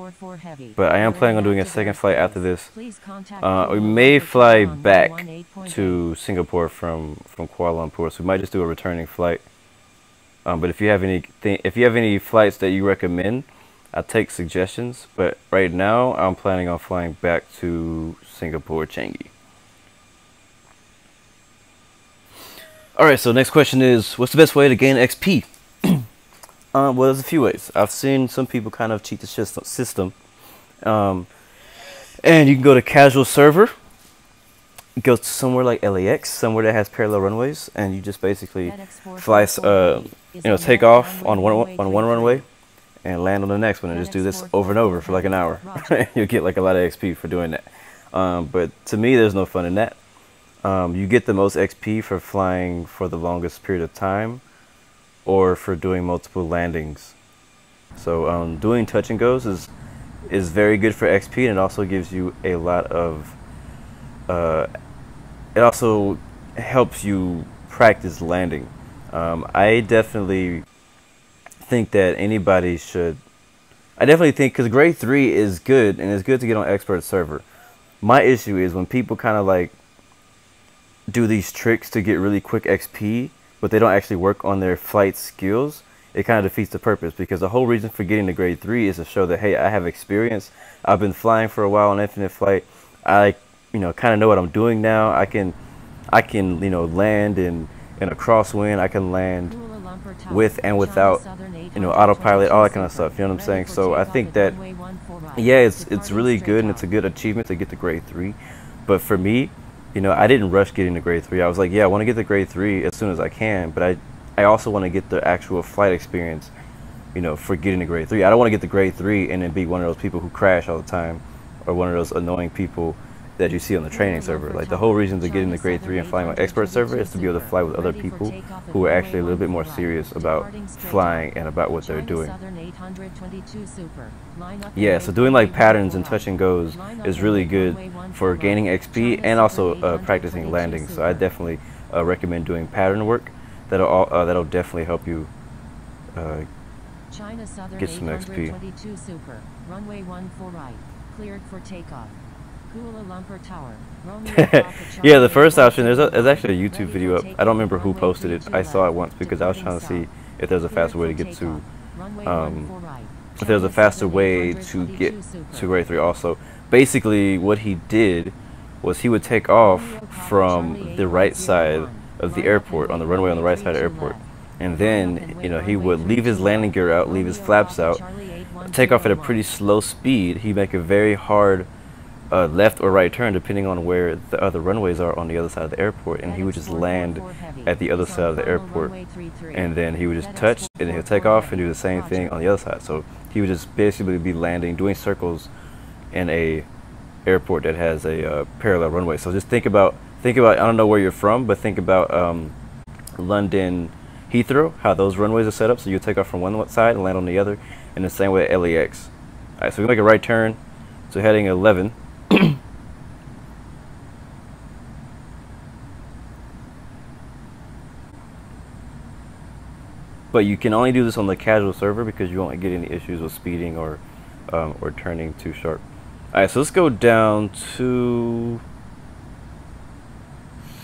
But I am planning on doing a second flight after this. We may fly back to Singapore from Kuala Lumpur, so we might just do a returning flight. But if you have any flights that you recommend, I'll take suggestions. But right now, I'm planning on flying back to Singapore Changi. Alright, so next question is, what's the best way to gain XP? Well, there's a few ways. I've seen some people kind of cheat the system. And you can go to casual server, go to somewhere like LAX, somewhere that has parallel runways, and you just basically fly, take off on one runway and land on the next one, and just do this over and over for like an hour. You'll get like a lot of XP for doing that. But to me, there's no fun in that. You get the most XP for flying for the longest period of time, or for doing multiple landings. So doing touch and goes is very good for XP, and it also gives you a lot of it also helps you practice landing. I definitely think that anybody should I definitely think because grade 3 is good and it's good to get on expert server. My issue is when people kind of like do these tricks to get really quick XP, but they don't actually work on their flight skills. It kind of defeats the purpose, because the whole reason for getting to grade 3 is to show that, hey, I have experience. I've been flying for a while on infinite flight. I, kind of know what I'm doing now. I can, land in a crosswind. I can land with and without, autopilot, all that kind of stuff. You know what I'm saying? So I think that, yeah, it's really good and it's a good achievement to get to grade 3. But for me, I didn't rush getting to grade 3. I was like, yeah, I want to get to grade 3 as soon as I can, but I also want to get the actual flight experience, for getting to grade 3. I don't want to get to grade 3 and then be one of those people who crash all the time, or one of those annoying people that you see on the training server. Like, the whole reason to get into grade 3 and flying on expert server is to be able to fly with other people who are actually a little bit more serious about flying and about what they're doing. Yeah, so doing like patterns and touch and goes is really good for gaining XP and also practicing landing. So I definitely recommend doing pattern work. That'll definitely help you get some XP. Runway 14 right, cleared for takeoff. Kuala Lumpur Tower. Yeah, the first option, there's actually a YouTube video up. I don't remember who posted it. I saw it once because I was trying to see if there's a faster way to get to if there's a faster way to get to grade 3 also. Basically what he did was he would take off from the right side of the airport, on the runway on the right side of the airport, and then he would leave his landing gear out, leave his flaps out, take off at a pretty slow speed. He'd make a very hard left or right turn depending on where the other runways are on the other side of the airport, and he would just land at the other side of the airport, and then he would just touch and then he'll take off and do the same thing on the other side. So he would just basically be landing, doing circles in a airport that has a parallel runway. So just think about I don't know where you're from, but think about London Heathrow, how those runways are set up. So you take off from one side and land on the other, in the same way at LAX. Alright, so we make a right turn, so heading 11. But you can only do this on the casual server because you won't get any issues with speeding or turning too sharp. Alright, so let's go down to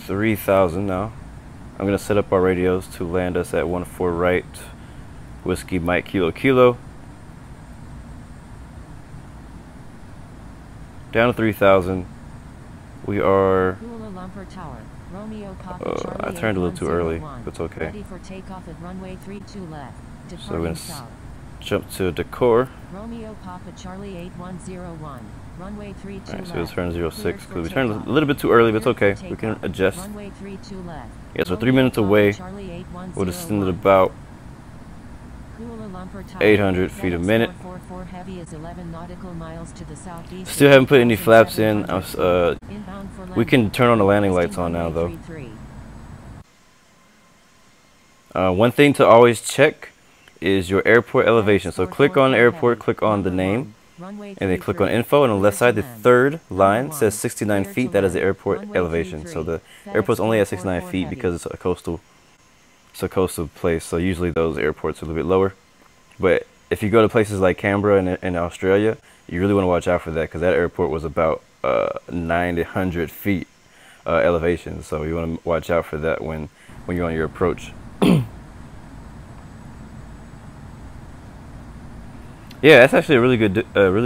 3,000 now. I'm going to set up our radios to land us at 14 right, Whiskey Mike Kilo Kilo. Down to 3,000. We are... I turned a little too early, but it's okay. So we're going to jump to decor. Alright, so it's turn 06 because we turned a little bit too early, but it's okay. We can adjust. Yeah, so 3 minutes away. We'll descend at about 800 feet a minute. Still haven't put any flaps in. We can turn on the landing lights on now, though. One thing to always check is your airport elevation. So click on the airport, click on the name, and then click on info. And on the left side, the third line says 69 feet. That is the airport elevation. So the airport's only at 69 feet because it's a coastal place. So usually those airports are a little bit lower. But if you go to places like Canberra in Australia, you really want to watch out for that, because that airport was about 900 feet elevation. So you want to watch out for that when you're on your approach. Yeah, that's actually a really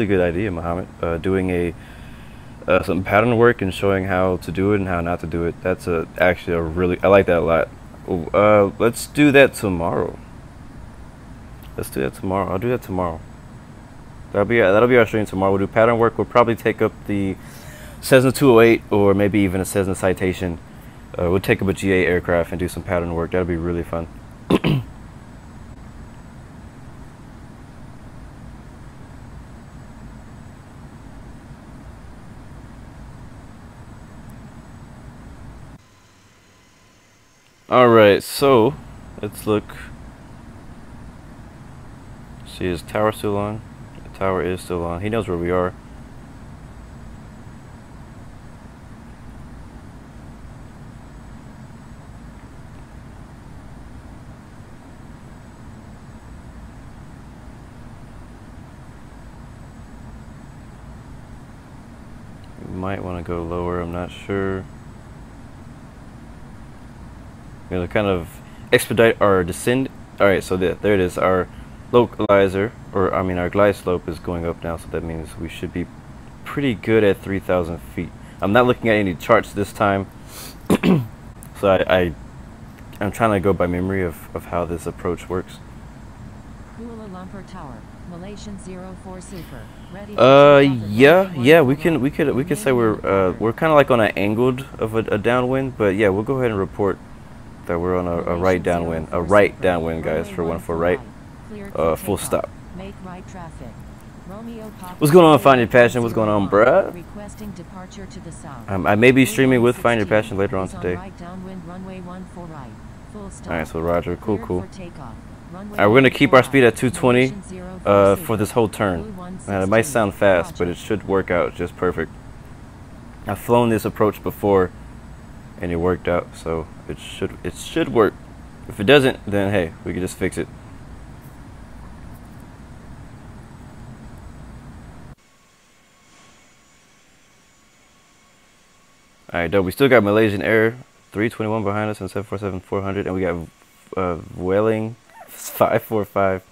good idea, Mohammed. Doing some pattern work and showing how to do it and how not to do it. That's actually a really, I like that a lot. Let's do that tomorrow. I'll do that tomorrow. That'll be our stream tomorrow. We'll do pattern work. We'll probably take up the Cessna 208 or maybe even a Cessna Citation. We'll take up a GA aircraft and do some pattern work. That'll be really fun. Alright, so let's look. See, is tower still on? The tower is still on. He knows where we are. might want to go lower, I'm not sure. We're going to kind of expedite our descent. Alright, so there it is. Our localizer, or I mean our glide slope is going up now, so that means we should be pretty good at 3,000 feet. I'm not looking at any charts this time, so I'm trying to go by memory of how this approach works. Kuala Lumpur Tower, Malaysian 04 Super. Ready yeah, we could say we're kind of like on an angled of a downwind, but yeah, we'll go ahead and report that we're on a right downwind, guys, for 14 right. Full stop. Make right traffic. What's going on, Find Your Passion? What's going on, bruh? Requesting departure to the south. I may be streaming with Find Your Passion later on today. Alright, so Roger, cool. Alright, we're gonna keep our speed at 220 for this whole turn. It might sound fast, but it should work out just perfect. I've flown this approach before, and it worked out, so it should work. If it doesn't, then hey, we can just fix it. Alright, dope. We still got Malaysian Air 321 behind us and 747-400, and we got Welling 545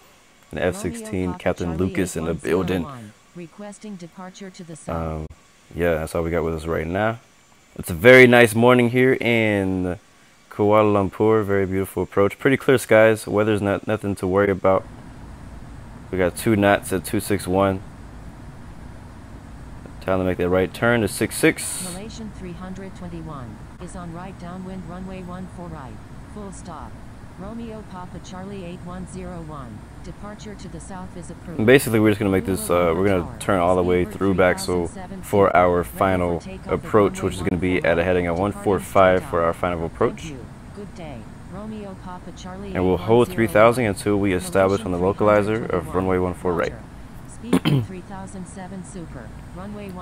and F-16 Captain Lucas in the building. Requesting departure to the south. Yeah, that's all we got with us right now. It's a very nice morning here in Kuala Lumpur. Very beautiful approach. Pretty clear skies. Weather's nothing to worry about. We got 2 knots at 261. Time to make that right turn to 66. Malaysian 321 is on right downwind runway 14 right. Full stop. Romeo Papa Charlie 8101. Departure to the south is approved. Basically, we're just gonna make this. We're gonna turn all the way through back. So for our final approach, which is gonna be at a heading of 145 for our final approach. Good day. Romeo Papa Charlie. And we'll hold 3,000 until we establish on the localizer of runway 14 right.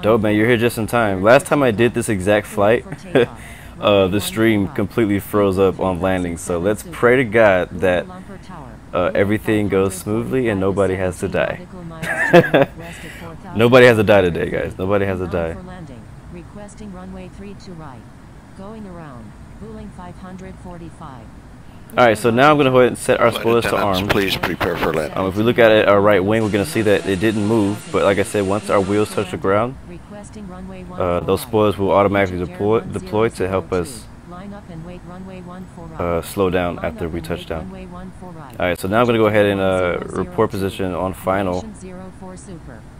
Dope, man, you're here just in time. Last time I did this exact flight, the stream completely froze up on landing. So let's pray to God that everything goes smoothly and nobody has to die. Nobody has to die today, guys. Nobody has to die. Requesting runway 32 right. Going around. Booling 545. Alright, so now I'm going to go ahead and set our spoilers to arm. Please prepare for landing. If we look at it, our right wing, we're going to see that it didn't move. But like I said, once our wheels touch the ground, those spoilers will automatically deploy to help us slow down after we touch down. Alright, so now I'm going to go ahead and report position on final.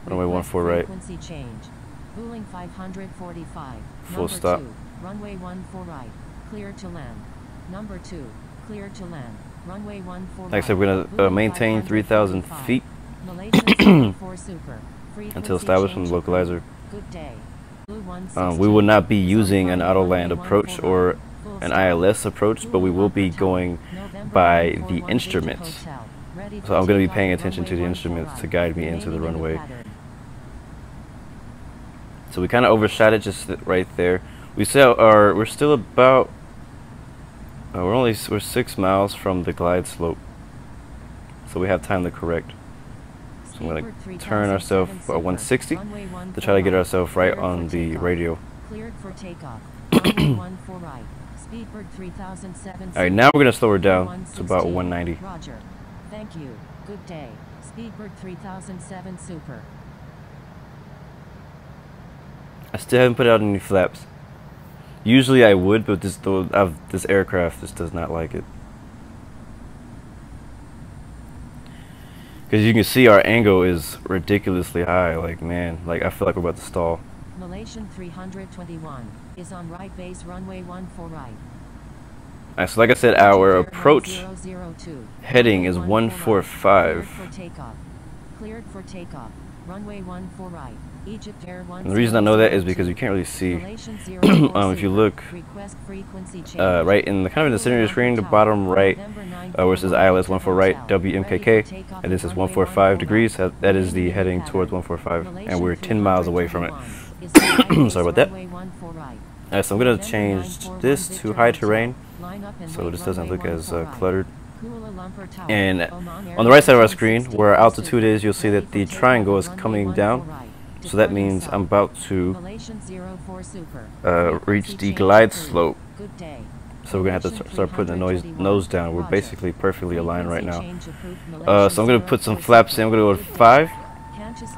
Runway 14 right. Full stop. Runway 14 right. Clear to land. Number 2. Clear to land. Runway 14 right. Like I said, we're going to maintain 3,000 feet until established from the localizer. Good day. We will not be using an auto land approach or an ILS approach, but we will be going by the instruments. So I'm going to be paying attention to the instruments to guide me into the runway. So we kind of overshot it just right there. We're still about we're 6 miles from the glide slope, so we have time to correct. So I'm going to turn ourselves 160 to try to get ourselves right on the radio. Alright, now we're going to slow her down to about 190. Roger. Thank you. Good day. Speedbird 3007 Super. I still haven't put out any flaps. Usually I would, but this aircraft just does not like it. Because you can see our angle is ridiculously high. Like, man, like I feel like we're about to stall. Malaysian 321 is on right base runway 14 right. Alright, so like I said, our approach heading is 145. Cleared for takeoff. Runway 14 right. Egypt Air 1. And the reason I know that is because you can't really see. If you look right in the kind of in the center of the screen, the bottom right, where it says ILS 14 right, WMKK, and this is 145 degrees. That is the heading towards 145, and we're 10 miles away from it. Sorry about that. Alright, so I'm gonna change this to high terrain, so this doesn't look as cluttered. And on the right side of our screen, where our altitude is, you'll see that the triangle is coming down. So that means I'm about to Malaysian 04 Super. reach the glide slope. Good day. So we're gonna have to start putting the nose down. We're basically perfectly aligned right now. Change approved. So I'm gonna put some flaps in. I'm gonna go to 5,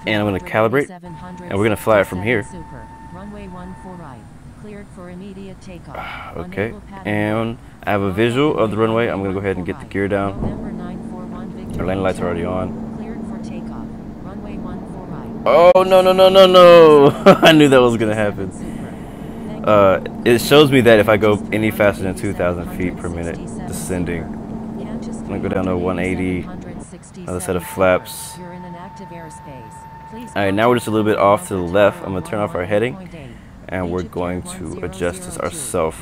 and I'm gonna calibrate, and we're gonna fly it from here. Super. Runway 14 right. Cleared for immediate takeoff. Okay, and I have a visual of the runway. I'm gonna go ahead and get the gear down. Our landing lights are already on. Cleared for takeoff. Runway 14 right. Oh no no no no no! I knew that was gonna happen. It shows me that if I go any faster than 2,000 feet per minute descending, I'm gonna go down to 180. Another set of flaps. Alright, now we're just a little bit off to the left. I'm gonna turn off our heading, and we're going to adjust this ourselves.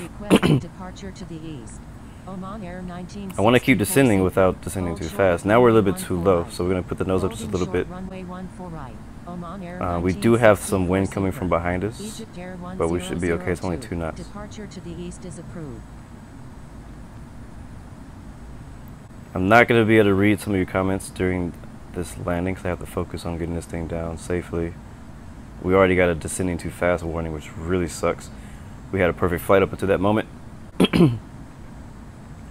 I want to keep descending without descending too fast. Now we're a little bit too low, so we're going to put the nose up just a little bit. We do have some wind coming from behind us, but we should be okay. It's only 2 knots. I'm not going to be able to read some of your comments during this landing because I have to focus on getting this thing down safely. We already got a descending too fast warning, which really sucks. We had a perfect flight up until that moment.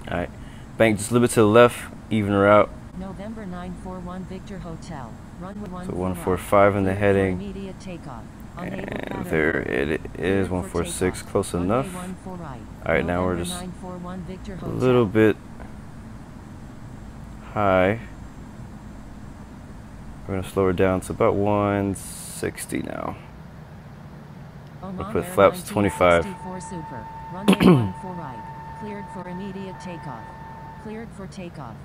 Alright, bank just a little bit to the left, even her out. November 941 Victor Hotel. Runway So 145 in the heading. Immediate takeoff. And there it is, 146, close enough. Alright, now we're just a little bit high. We're going to slow her down to about 160 now. We'll put flaps 25. Cleared for immediate takeoff. Cleared for takeoff.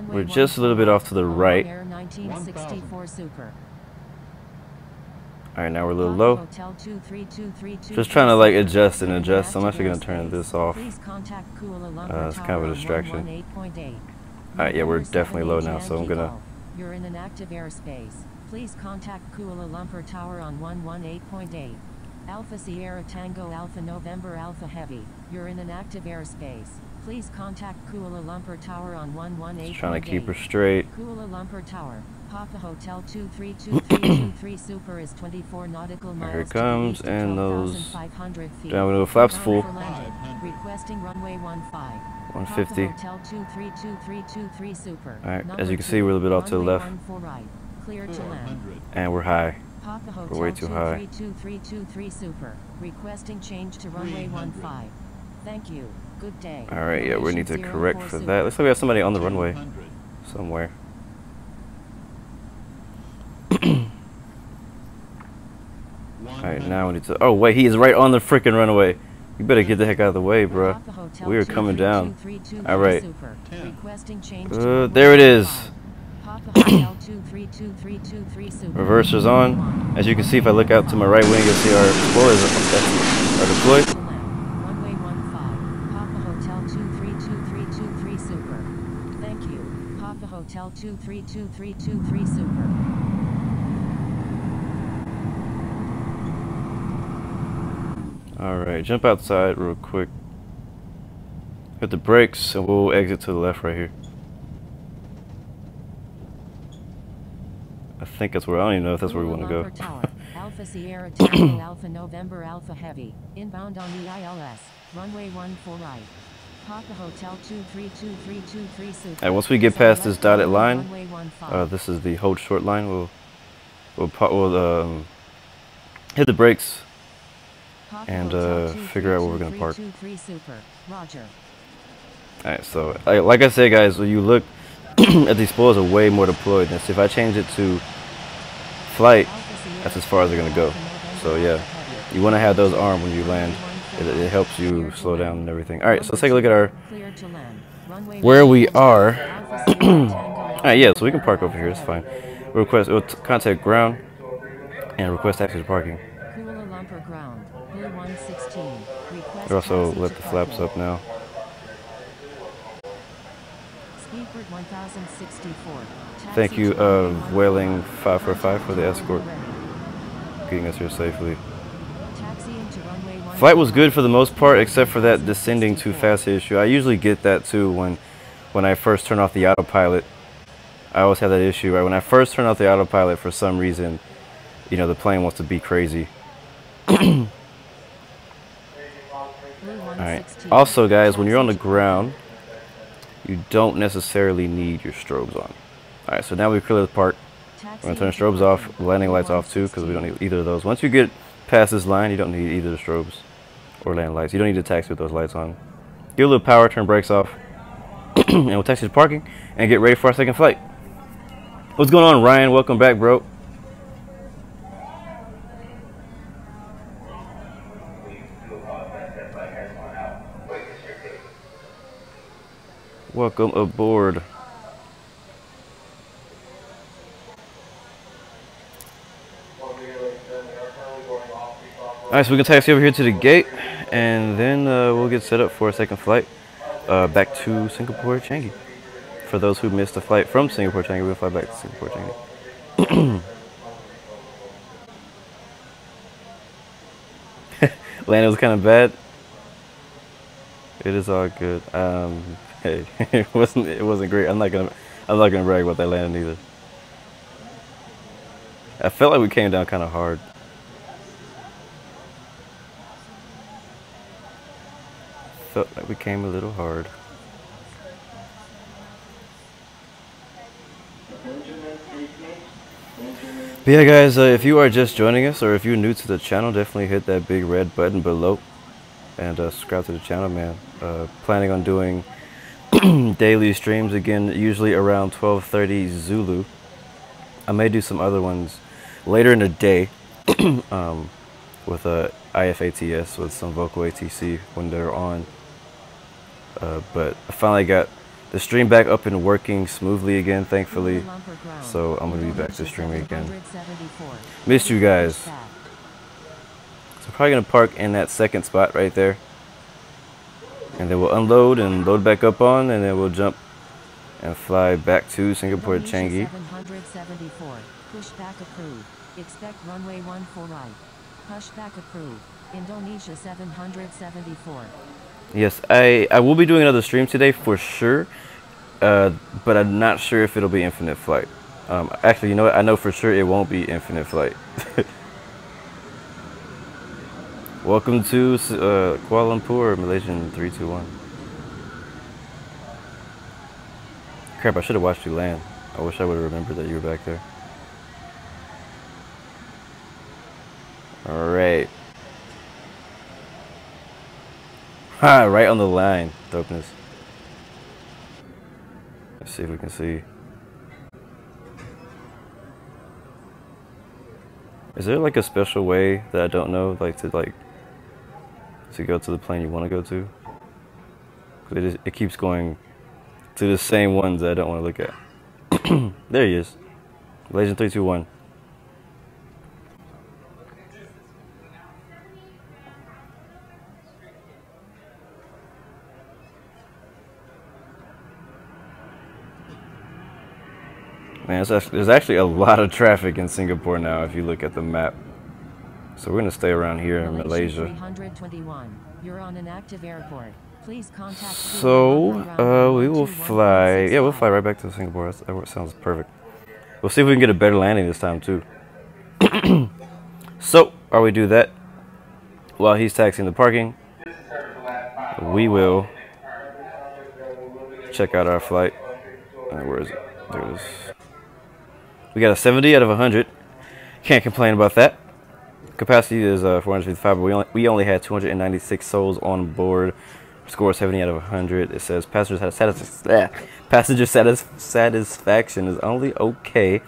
We're just a little bit off to the right. Alright, now we're a little low. Just trying to like adjust and adjust. I'm actually going to turn this off. It's kind of a distraction. Alright, yeah, we're definitely low now, so I'm going to... You're in an active airspace. Please contact Kuala Lumpur Tower on 118.8. Alpha Sierra Tango Alpha November Alpha Heavy. You're in an active airspace. Please contact Kuala Lumpur Tower on 118.8. Just trying to keep her straight. Kuala Lumpur Tower. Papa Hotel 232323 Super is 24 nautical miles. Here it comes, and those feet. down with the flaps full. Requesting runway 15. 150. Hotel 232323 Super. Alright, as you can see, we're a little bit off to the left. Right. Clear to land. And we're high. Papa Hotel We're way too high. 232323 Super. Requesting change to runway 15. Thank you. Good day. Alright, yeah, we need to correct for that. Looks like we have somebody on the runway somewhere. Alright, now we need to... Oh, wait, he is right on the freaking runway. You better get the heck out of the way, bro. We are coming down. Alright. There it is. Reversers on. As you can see, if I look out to my right wing, you'll see our explorers are deployed. Runway 15. Papa Hotel 232323 Super. Thank you. Papa Hotel 232323 Super. Alright, jump outside real quick. Hit the brakes and we'll exit to the left right here. I think that's where, I don't even know if that's where we want to go. Alpha Sierra Tango Alpha November Alpha Heavy. Inbound on the ILS. Runway 14 right. Papa Hotel 232323 Super. Alright, once we get past this dotted line, this is the hold short line. We'll hit the brakes and figure out where we're gonna park. Alright, so like I said, guys, when you look at these spoilers are way more deployed. And if I change it to flight, that's as far as they're gonna go. So yeah, you want to have those armed when you land. It helps you slow down and everything. Alright, so let's take a look at our where we are. Alright, yeah, so we can park over here. It's fine. We'll contact ground and request access to parking. We'll also let the flaps up now. Thank you, Whaling 545 for the escort, getting us here safely. Flight was good for the most part, except for that descending too fast issue. I usually get that too when I first turn off the autopilot. I always have that issue. Right? When I first turn off the autopilot, for some reason, you know, the plane wants to be crazy. Alright. Also, guys, when you're on the ground, you don't necessarily need your strobes on. Alright, so now we've cleared the park. We're going to turn the strobes off, landing lights off too, because we don't need either of those. Once you get past this line, you don't need either the strobes or landing lights. You don't need to taxi with those lights on. Give a little power, turn brakes off, and we'll taxi to parking and get ready for our second flight. What's going on, Ryan? Welcome back, bro. Welcome aboard. Alright, so we can taxi over here to the gate, and then we'll get set up for a second flight back to Singapore Changi. For those who missed the flight from Singapore Changi, we'll fly back to Singapore Changi. Landing was kind of bad. It is all good. Hey, it wasn't great. I'm not gonna brag about that landing either. I felt like we came down kind of hard. Felt like we came a little hard. But yeah, guys, if you are just joining us or if you're new to the channel, definitely hit that big red button below and subscribe to the channel, man. Planning on doing daily streams again, usually around 12:30 Zulu. I may do some other ones later in the day with IFATS, with some vocal ATC when they're on. But I finally got the stream back up and working smoothly again, thankfully. So I'm going to be back to streaming again. Missed you guys. So I'm probably going to park in that second spot right there. And then we'll unload and load back up on, and then we'll jump and fly back to Singapore Changi. 774. Pushback approved. Expect runway 14 right. Pushback approved. Indonesia 774. Yes, I will be doing another stream today for sure, but I'm not sure if it'll be infinite flight. Actually, you know what? I know for sure it won't be infinite flight. Welcome to Kuala Lumpur, Malaysian 321. Crap, I should have watched you land. I wish I would have remembered that you were back there. Alright. Ha, right on the line. Dopeness. Let's see if we can see. Is there like a special way that I don't know, like to go to the plane you want to go to? 'Cause it keeps going to the same ones that I don't want to look at. There he is. Malaysian 321. Man, there's actually a lot of traffic in Singapore now if you look at the map. So we're going to stay around here in Malaysia. 321. You're on an active airport. Please contact. So we will fly. Yeah, we'll fly right back to Singapore. That sounds perfect. We'll see if we can get a better landing this time too. So while we do that, while he's taxiing the parking, we will check out our flight. Where is it? There it is. We got a 70 out of 100. Can't complain about that. Capacity is 455, but we only had 296 souls on board. Score 70 out of 100. It says passenger satisfaction is only okay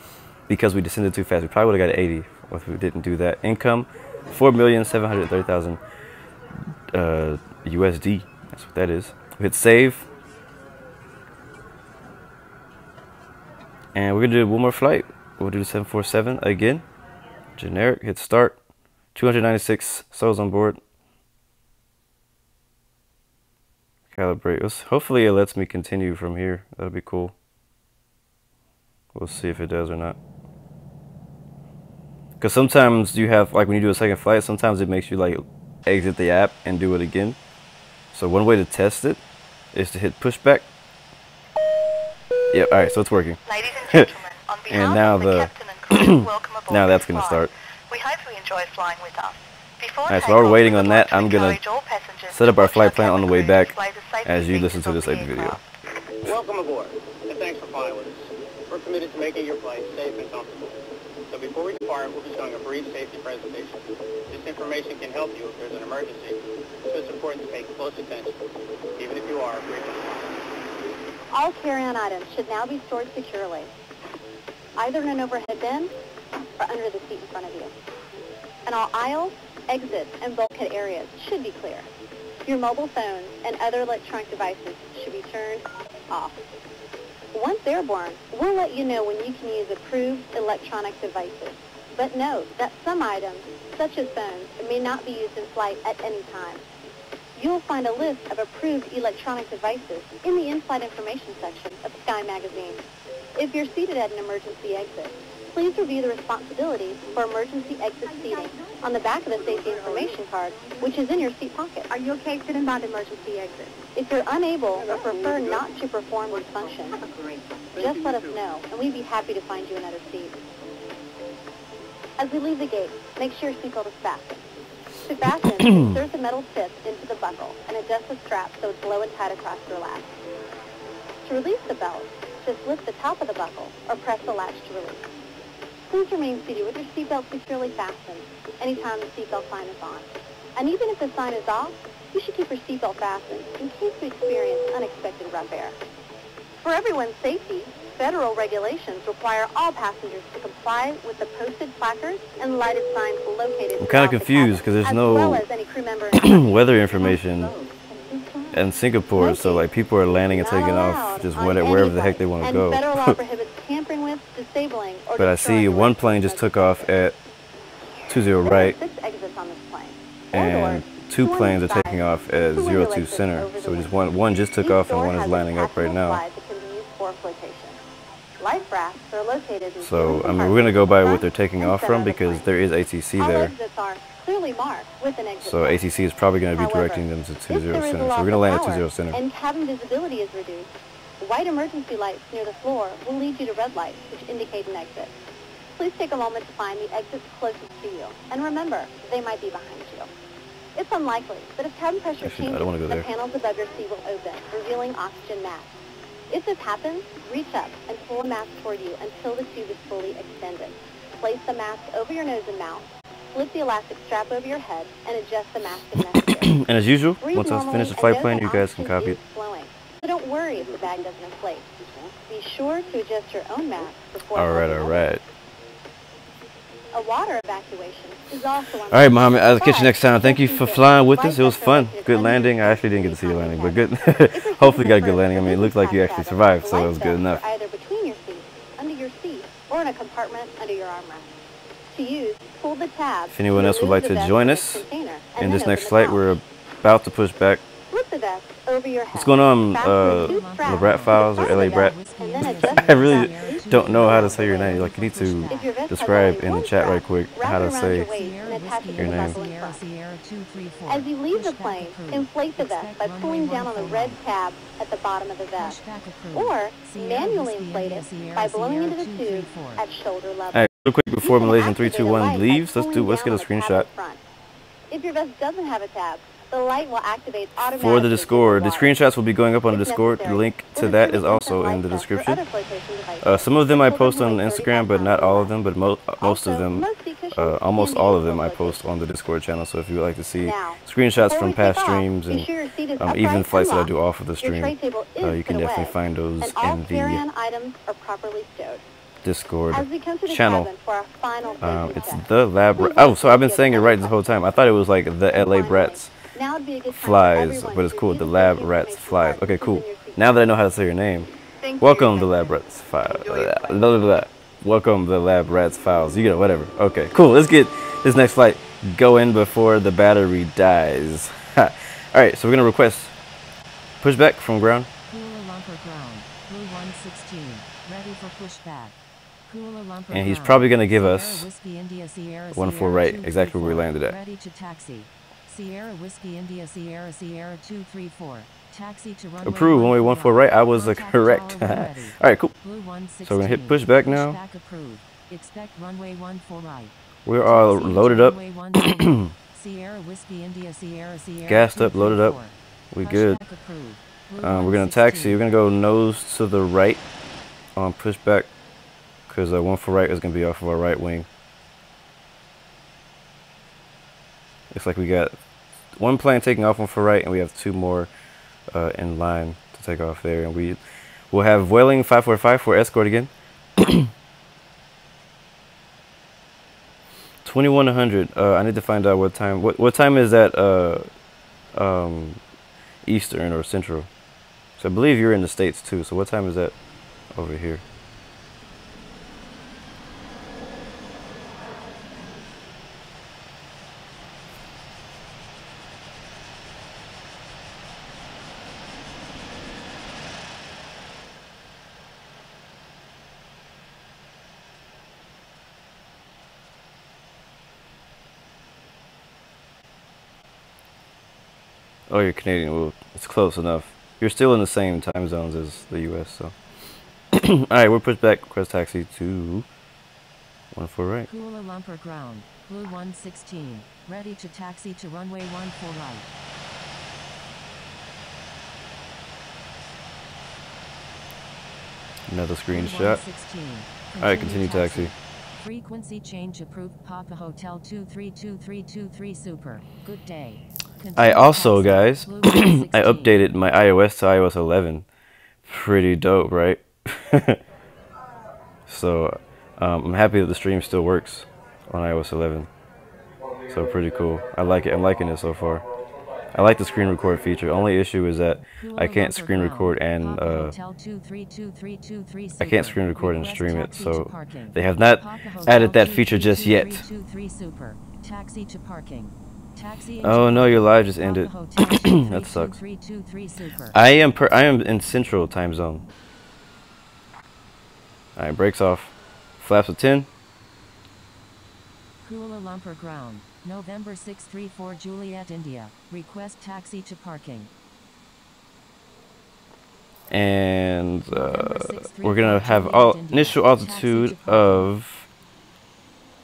because we descended too fast. We probably would have got 80 if we didn't do that. Income 4,730,000 USD. That's what that is. We hit save. And we're gonna do one more flight. We'll do the 747 again. Generic, hit start. 296 souls on board. Calibrate. Hopefully it lets me continue from here. That'll be cool. We'll see if it does or not. Because sometimes you have, like when you do a second flight, sometimes it makes you like exit the app and do it again. So one way to test it is to hit pushback. Yep, alright, so it's working. Ladies and gentlemen, on behalf and now of the captain and crew, welcome aboard now that's this gonna flight. start. hope you enjoy flying with us. Before Alright, so while we're takeoff, waiting we on would that, like to I'm gonna encourage all passengers set up to our watch flight plan on cabin the way crew back display the safety as you listen features to of this the like video. aircraft. Welcome aboard, and thanks for flying with us. We're committed to making your flight safe and comfortable. So before we depart, we'll be showing a brief safety presentation. This information can help you if there's an emergency, so it's important to pay close attention, even if you are a frequent flyer. All carry-on items should now be stored securely, either in an overhead bin or under the seat in front of you. And all aisles, exits, and bulkhead areas should be clear. Your mobile phones and other electronic devices should be turned off. Once airborne, we'll let you know when you can use approved electronic devices. But note that some items, such as phones, may not be used in flight at any time. You'll find a list of approved electronic devices in the in-flight information section of Sky Magazine. If you're seated at an emergency exit, please review the responsibilities for emergency exit seating on the back of the safety information card, which is in your seat pocket. Are you okay sitting by the emergency exit? If you're unable or prefer not to perform these functions, just let us know, and we'd be happy to find you another seat. As we leave the gate, make sure your seatbelt is fastened. To fasten, insert the metal tip into the buckle and adjust the strap so it's low and tight across your lap. To release the belt, just lift the top of the buckle or press the latch to release. Please remain seated with your seatbelt securely fastened anytime the seatbelt sign is on. And even if the sign is off, you should keep your seatbelt fastened in case we experience unexpected rough air. For everyone's safety, federal regulations require all passengers to comply with the posted placards and lighted signs located. I'm kind of confused because there's no weather information in Singapore, so like people are landing and taking off just wherever the heck they want to go. Federal law prohibits tampering with, disabling, or But I see one plane just took off at 20 right, 6 exits on this plane. and 2 planes are taking off at 02 center. So just one just took off and one is lining up right now. Life rafts are located in So I mean we're gonna go by what they're taking off from because there is ATC there. Clearly marked with an exit So sign. ATC is probably going to be However, directing them to if 20 there is a center. So loss we're going to of land at power 20 center. and cabin visibility is reduced, white emergency lights near the floor will lead you to red lights, which indicate an exit. Please take a moment to find the exits closest to you, and remember, they might be behind you. It's unlikely, but if cabin pressure Actually, I changes, don't wanna go the there. panels above your seat will open, revealing oxygen mask. If this happens, reach up and pull a mask toward you until the tube is fully extended. Place the mask over your nose and mouth, flip the elastic strap over your head, and adjust the mask if necessary. And as usual, Breathe once I normally finish the and flight know plan, that you guys can oxygen copy is it. flowing. So don't worry if the bag doesn't inflate. Be sure to adjust your own mask before Alright, holding alright. a water evacuation is also on. Alright, Mohammed, I'll catch you next time. Thank you for flying with us. It was fun. Good landing. I actually didn't get to see your landing, but good. Hopefully, you got a good landing. I mean, it looked like you actually survived, so it was good enough. Either between your seats, under your seat, or in a compartment under your armrest. To use, pull the tab. If anyone else would like to join us in this next flight, we're about to push back. Flip the vest over your head. What's going on, LeBrat Files or LA Brat? I really don't know how to say your name. Like, you need to describe in the chat right quick how to say your name. As you leave the plane, inflate the vest by pulling down on the red tab at the bottom of the vest, or manually inflate it by blowing into the tube at shoulder level. Alright, real quick before Malaysian 321 leaves, let's get a screenshot If your vest doesn't have a tab, the light will activate automatically for the Discord. The screenshots will be going up on the Discord. The link to that is also in the description. Some of them I post on Instagram, but not all of them. But most of them, almost all of them, I post on the Discord channel. So if you would like to see screenshots from past streams and even flights that I do off of the stream, you can definitely find those in the Discord channel. It's the Lab. Oh, so I've been saying it right this whole time. I thought it was like the LA Brats Flies, but it's cool. The Lab Rats Flies. Okay, cool. Now that I know how to say your name, welcome the Lab Rats Files. Welcome the Lab Rats Files. You get it, whatever. Okay, cool. Let's get this next flight going before the battery dies. All right, so we're gonna request pushback from ground. Kuala Lumpur ground, Blue 116, ready for pushback. Kuala Lumpur And he's ground, probably gonna give Sierra us Whiskey India Sierra 1-4 right, Sierra exactly where we 234, landed at. Ready to taxi. Sierra Whiskey India Sierra Sierra 234. Taxi to runway Approved, 1-4 right. I was correct. Alright, cool. Blue So we're gonna hit 116, pushback now. Pushback approved. Expect runway 14 right. We're all loaded up. Sierra Whiskey India Sierra Sierra Gassed up, loaded up. We good. We're gonna taxi. We're gonna go nose to the right on pushback, because 1 for right is gonna be off of our right wing. Looks like we got 1 plane taking off 1 for right, and we have 2 more in line to take off there, and we'll have Vueling 545 for escort again. 2100. I need to find out what time. What time is that? Eastern or Central? So I believe you're in the States too. So what time is that over here? Oh, you're Canadian. Well, it's close enough. You're still in the same time zones as the U.S. So, all right, we're pushed back. Request taxi to 1 for right. Kuala Lumpur ground, Blue 116, ready to taxi to runway 1 for right. Another screenshot. All right, continue taxi. Frequency change approved. Papa Hotel 232323 Super. Good day. I also, guys, I updated my iOS to iOS 11. Pretty dope, right? So I'm happy that the stream still works on iOS 11. So pretty cool. I like it. I'm liking it so far. I like the screen record feature. Only issue is that I can't screen record and stream it. So they have not added that feature just yet. Oh no, your live just ended. That sucks. I am in Central time zone. All right, brakes off. Flaps of 10. Kuala Lumpur ground, November 634 Juliet, India. Request taxi to parking. And we're gonna have initial altitude of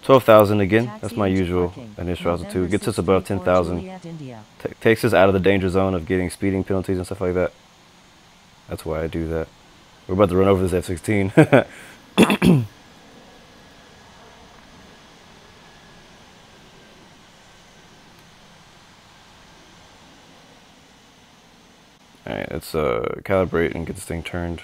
12,000 again. That's my usual initial altitude. Gets us above 10,000. Takes us out of the danger zone of getting speeding penalties and stuff like that. That's why I do that. We're about to run over this F-16. Alright, let's calibrate and get this thing turned.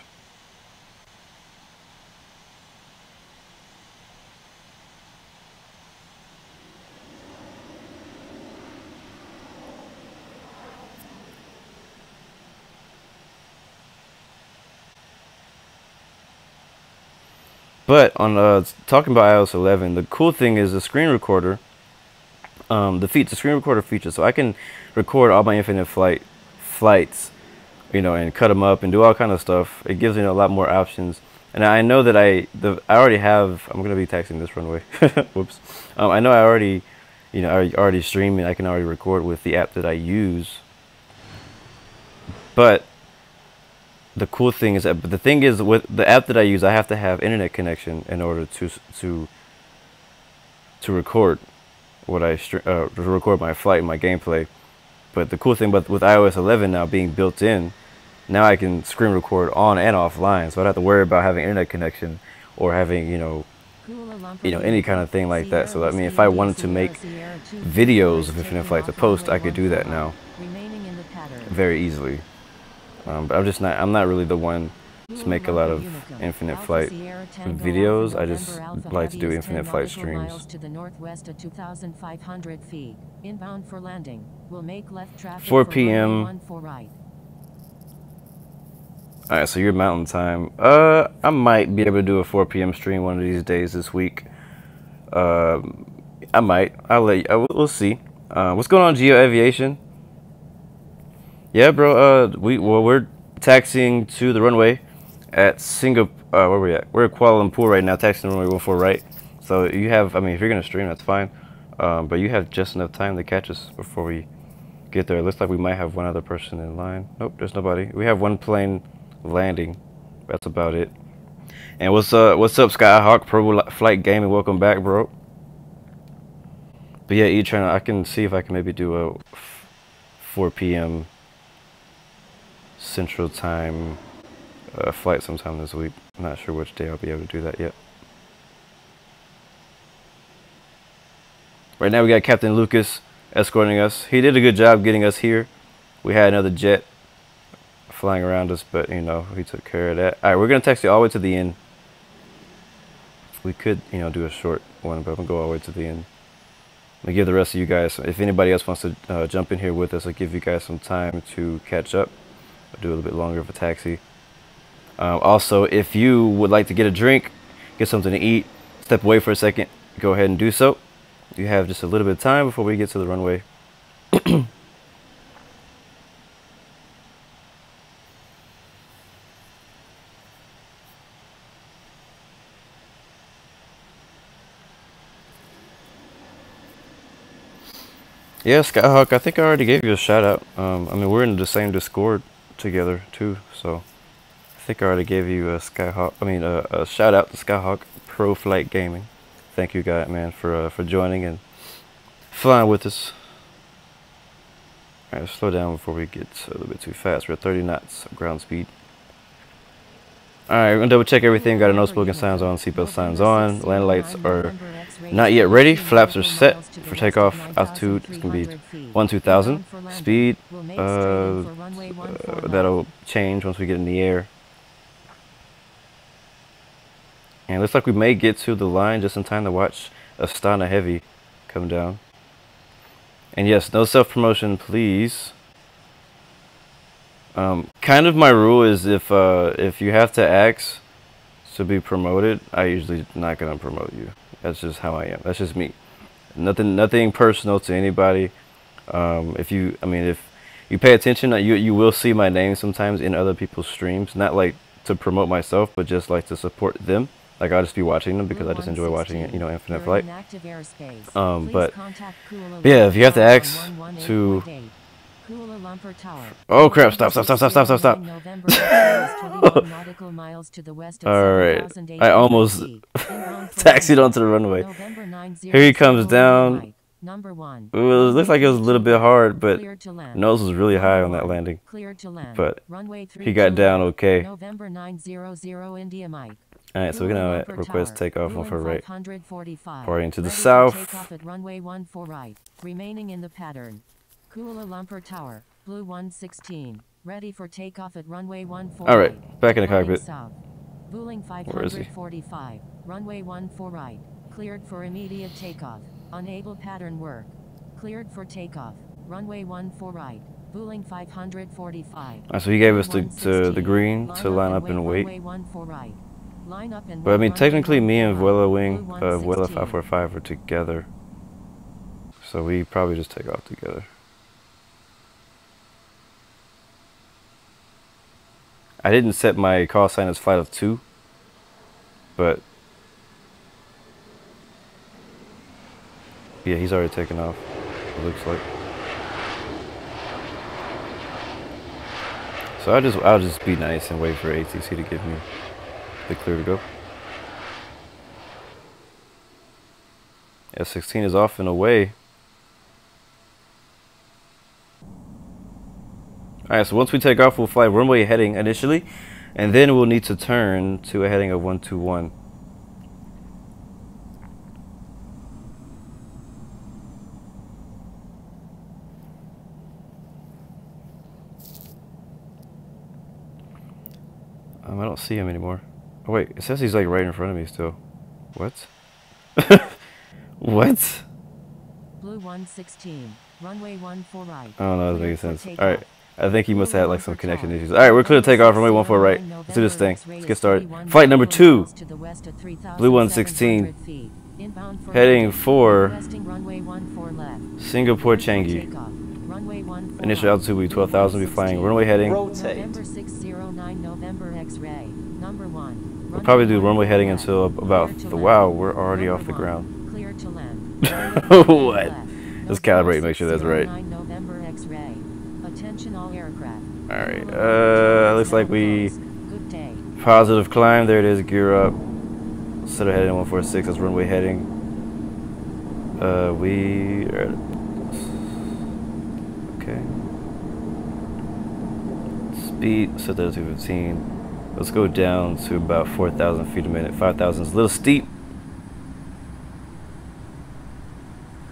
But on talking about iOS 11, the cool thing is the screen recorder, the screen recorder feature. So I can record all my infinite flights, you know, and cut them up and do all kind of stuff. It gives me a lot more options. And I know that I already have. I'm gonna be taxiing this runway. Whoops. I know I already, you know, I already stream and I can already record with the app that I use. But the cool thing is that, the thing is, with the app that I use, I have to have internet connection in order to record what to record my flight and my gameplay. But the cool thing with iOS 11 now being built in, now I can screen record on and offline, so I don't have to worry about having internet connection or having, you know, any kind of thing like that. So I mean, if I wanted to make videos of Infinite Flight to post, I could do that now very easily. But I'm not really the one to make a lot of Infinite Flight videos. I just like to do Infinite Flight streams. To the northwest at 2,500 feet. Inbound for landing. Will make left traffic 4 p.m. 1 for right. Alright, so your mountain time. I might be able to do a 4 p.m. stream one of these days this week. I might. We'll see. What's going on, Geo Aviation? Yeah, bro. We're taxiing to the runway at Singapore. Where are we at? We're at Kuala Lumpur right now, taxiing the runway 14 right. So you have, I mean, if you're gonna stream, that's fine. But you have just enough time to catch us before we get there. It looks like we might have one other person in line. Nope, there's nobody. We have one plane landing. That's about it. And what's up, Skyhawk Pro Flight Gaming? Welcome back, bro. But yeah, E-Train, I can see if I can maybe do a 4 p.m. Central Time flight sometime this week. I'm not sure which day I'll be able to do that yet. Right now we got Captain Lucas escorting us. He did a good job getting us here. We had another jet flying around us, but you know, he took care of that. Alright, we're gonna taxi all the way to the end. We could, you know, do a short one, but I'm gonna go all the way to the end. I'm gonna give the rest of you guys, if anybody else wants to jump in here with us, I'll give you guys some time to catch up. I'll do a little bit longer of a taxi. Also, if you would like to get a drink, get something to eat, step away for a second, go ahead and do so. You have just a little bit of time before we get to the runway. Yeah, Skyhawk, I think I already gave you a shout out. I mean, we're in the same Discord together too, so I think I already gave you a Skyhawk. I mean, a shout out to Skyhawk Pro Flight Gaming. Thank you, guy, man, for joining and flying with us. All right, slow down before we get a little bit too fast. We're at 30 knots ground speed. All right, we're gonna double check everything. Got our no smoking signs on, seatbelt signs on. Land lights are not yet ready. Flaps are set for takeoff. Altitude is gonna be 12,000. Speed that'll change once we get in the air. And it looks like we may get to the line just in time to watch Astana Heavy come down. And yes, no self-promotion, please. Kind of my rule is if you have to ask to be promoted, I usually not gonna promote you. That's just how I am. That's just me. Nothing personal to anybody. If you pay attention, you will see my name sometimes in other people's streams. Not like to promote myself, but just like to support them. Like I'll just be watching them because I just enjoy watching it, you know, Infinite Flight. But yeah, if you have to ask to. Oh crap! Stop! Alright, I almost taxied onto the runway. Here he comes down. It looks like it was a little bit hard, but nose was really high on that landing. But he got down okay. Alright, so we're gonna request takeoff on for right. Parting to the south. Remaining in the pattern. Kuala Lumpur Tower, Blue 116. Ready for takeoff at runway 14. Alright, back in the cockpit. South. Vueling Where is he? 545. Runway 14 right. Cleared for immediate takeoff. Unable pattern work. Cleared for takeoff. Runway 14 right. Vueling 545. So he gave us the green to line up and wait. But I mean, technically me and Vuela Wing, Vuela 545 are together. So we probably just take off together. I didn't set my call sign as flight of 2, but yeah, he's already taken off, it looks like. So I'll just be nice and wait for ATC to give me the clear to go. F-16 is off and away. Alright, so once we take off, we'll fly runway heading initially, and then we'll need to turn to a heading of 121. I don't see him anymore. Oh wait, it says he's like right in front of me still. What? What? Blue 116, runway 14 right. I don't know, that doesn't make sense. Alright. I think he must have had like some connection issues. Alright, we're clear to take off, runway 14 right. Let's do this thing. Let's get started. Flight number 2. Blue 116. Heading for Singapore Changi. Initial altitude will be 12,000. We'll be flying runway heading. We'll probably do runway heading until about wow, we're already off the ground. What? Let's calibrate, make sure that's right. Alright, looks like we positive climb. There it is, gear up. Instead of heading 146, that's runway heading. We are okay. Speed set that to 15. Let's go down to about 4,000 feet a minute. 5,000 is a little steep.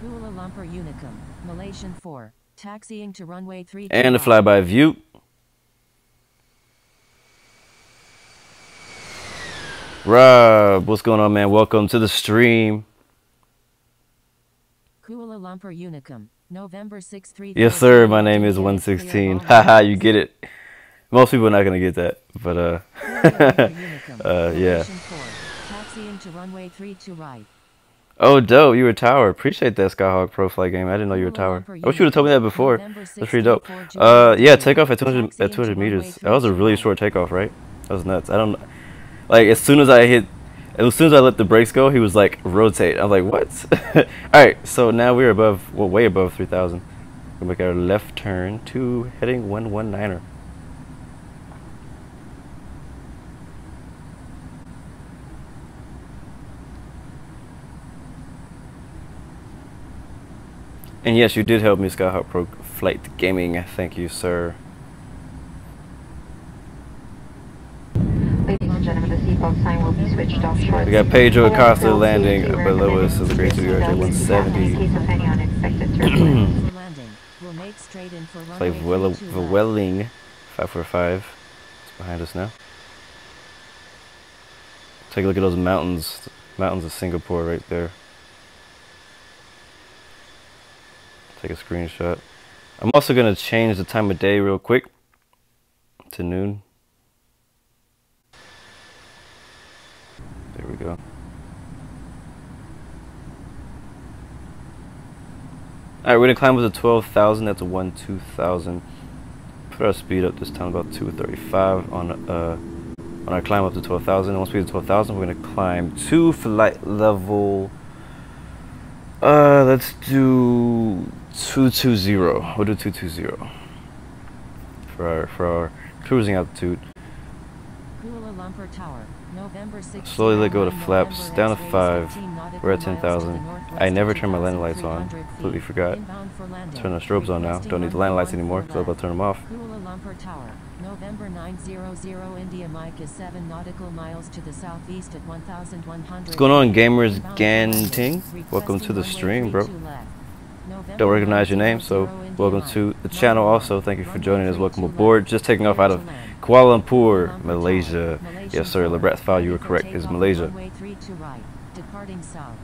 Kuala Lumpur Unicum, Malaysian 4, taxiing to runway 3. And the flyby view. Rob, what's going on, man? Welcome to the stream. Kuala Lumpur Unicum, November 6, 3. Yes, sir. My name is 116. Haha, you get it. Most people are not gonna get that, but yeah. Taxiing to runway 3 to right. Oh, dope. You were a tower. Appreciate that, Skyhawk Pro Flight game. I didn't know you were a tower. I wish you would have told me that before. That's pretty dope. Yeah, takeoff at 200 meters. That was a really short takeoff, right? That was nuts. I don't like as soon as I let the brakes go, he was like rotate. I'm like, what? All right, so now we're above, well, way above 3,000. We'll make our left turn to heading 119er. And yes, you did help me, Skyhawk Pro Flight Gaming. Thank you, sir. Ladies and gentlemen, the seatbelt sign will be switched off shortly. We got Pedro Acosta landing below us. It's a great studio, 170. In case of any unexpected turbulence. Play Welling 545. It's behind us now. Take a look at those mountains. Mountains of Singapore right there. Take a screenshot. I'm also going to change the time of day real quick to noon. There we go. Alright, we're going to climb up to 12,000. That's a 12,000. Put our speed up this time about 235 on our climb up to 12,000. Once we get to 12,000, we're going to climb to flight level. Let's do 220. We'll do 220 for our cruising altitude. Kuala Lumpur Tower, November 6. Slowly let go of the flaps down to 5. We're at 10,000. I never turned my landing lights on. Completely forgot. Turn the strobes on now. Don't need the landing lights anymore because I'm about to turn them off. Kuala Lumpur Tower, November 900 India. Mike is 7 nautical miles to the southeast at 1,100. What's going on, gamers? Ganting? Welcome to the stream, bro. Don't recognize your name, so welcome to the channel. Also, thank you for joining us. Welcome aboard. Just taking off out of Kuala Lumpur, Malaysia. Yes, sir. Labrat's file, you were correct. Is Malaysia. Runway 3 to right, departing south.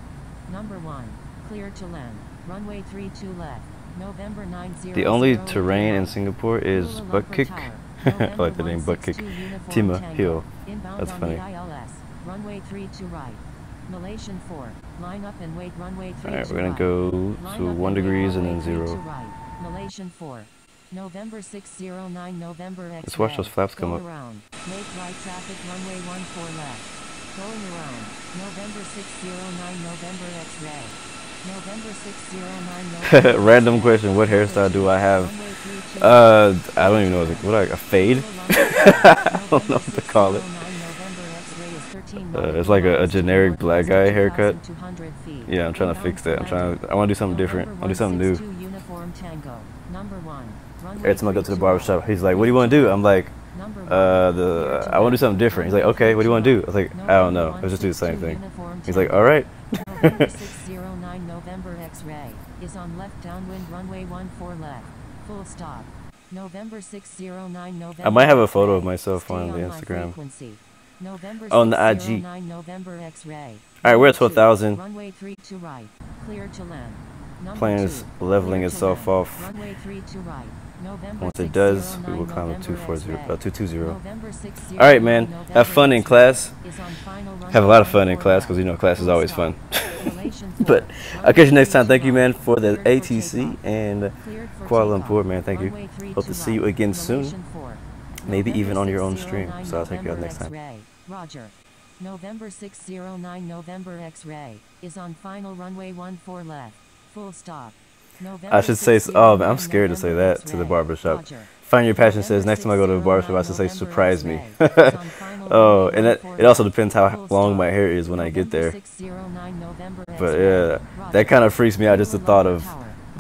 Number 1, clear to land. Runway 3 to left. November 90. The only terrain in Singapore is butt kick. I like the name butt kick. Tima Hill. That's funny. Runway 3 to right. Malaysian 4. Line up and wait. Runway 3. Alright, we're gonna go to 1 degrees and then 0. Malaysian 4. November 609 November X. Let's watch those flaps come up. Around. Make right traffic. Runway 14 left. Going around. November 609 November X-ray. November 609 November. Random question. What hairstyle do I have? I don't even know. What, a fade? I don't know what to call it. It's like a generic black guy haircut. Yeah, I'm trying to fix that. I want to do something different. I want to do something new. Every time I go to the barbershop, he's like, "What do you want to do?" I'm like, I want to do something different." He's like, "Okay, what do you want to do?" I was like, "I don't know. Let's just do the same thing." He's like, "All right." November 609 November X-ray is on left downwind runway 14 left. Full stop. November 609 November. I might have a photo of myself on the Instagram. On the IG. Alright, we're at 12,000. Runway 3 to right. Clear to land. Plane is leveling itself off. Runway 3 to right. Once it does, we will climb up 220. Alright, man. Have fun in class. Have a lot of fun in class because you know class is always fun. But I'll catch you next time. Thank you, man, for the ATC and Kuala Lumpur, man. Thank you. Hope to see you again soon. Maybe even on your own stream. So I'll take you out next time. Roger. November 609 November X-ray is on final runway 14 left. Full stop. I should say, oh man, I'm scared to say that to the barbershop. Find Your Passion says, next time I go to the barbershop, I should say, surprise me. Oh, and it also depends how long my hair is when I get there. But yeah, that kind of freaks me out, just the thought of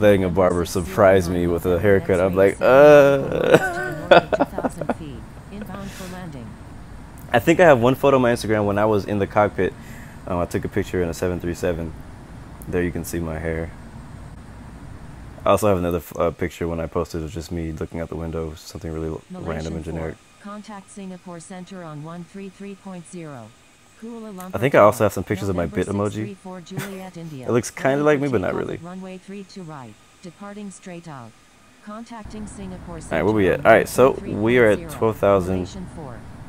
letting a barber surprise me with a haircut. I'm like, I think I have one photo on my Instagram when I was in the cockpit. I took a picture in a 737. There you can see my hair. I also have another picture when I posted of just me looking out the window, something really random and generic. Contact Singapore Center on 133.0. I think I also have some pictures of my bit emoji. It looks kind of like me, but not really. Runway 3 to right. Departing straight out. Contacting Singapore All right, where we at? All right, so we are at 12,000.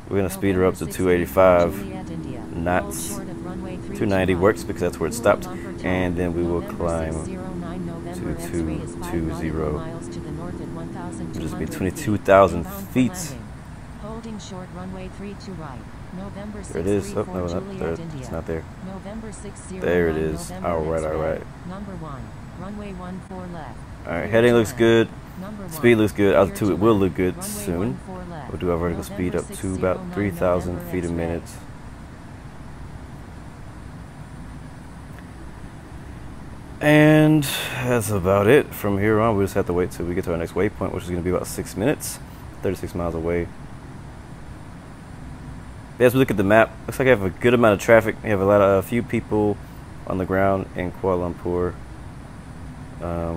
We're gonna speed her up to 285 knots. 290 works because that's where it stopped, and then we will climb to 220, which is be 22,000 feet. Holding short runway 3 to right. November 6 There it is. Oh no, not there. It's not there. There it is. All right, all right. Number 1. Runway 14 left. All right, heading looks good. Speed looks good. Altitude will look good soon. We'll do our vertical speed up to about 3,000 feet a minute. And that's about it. From here on, we just have to wait till we get to our next waypoint, which is going to be about 6 minutes, 36 miles away. As we look at the map, looks like I have a good amount of traffic. We have a few people on the ground in Kuala Lumpur.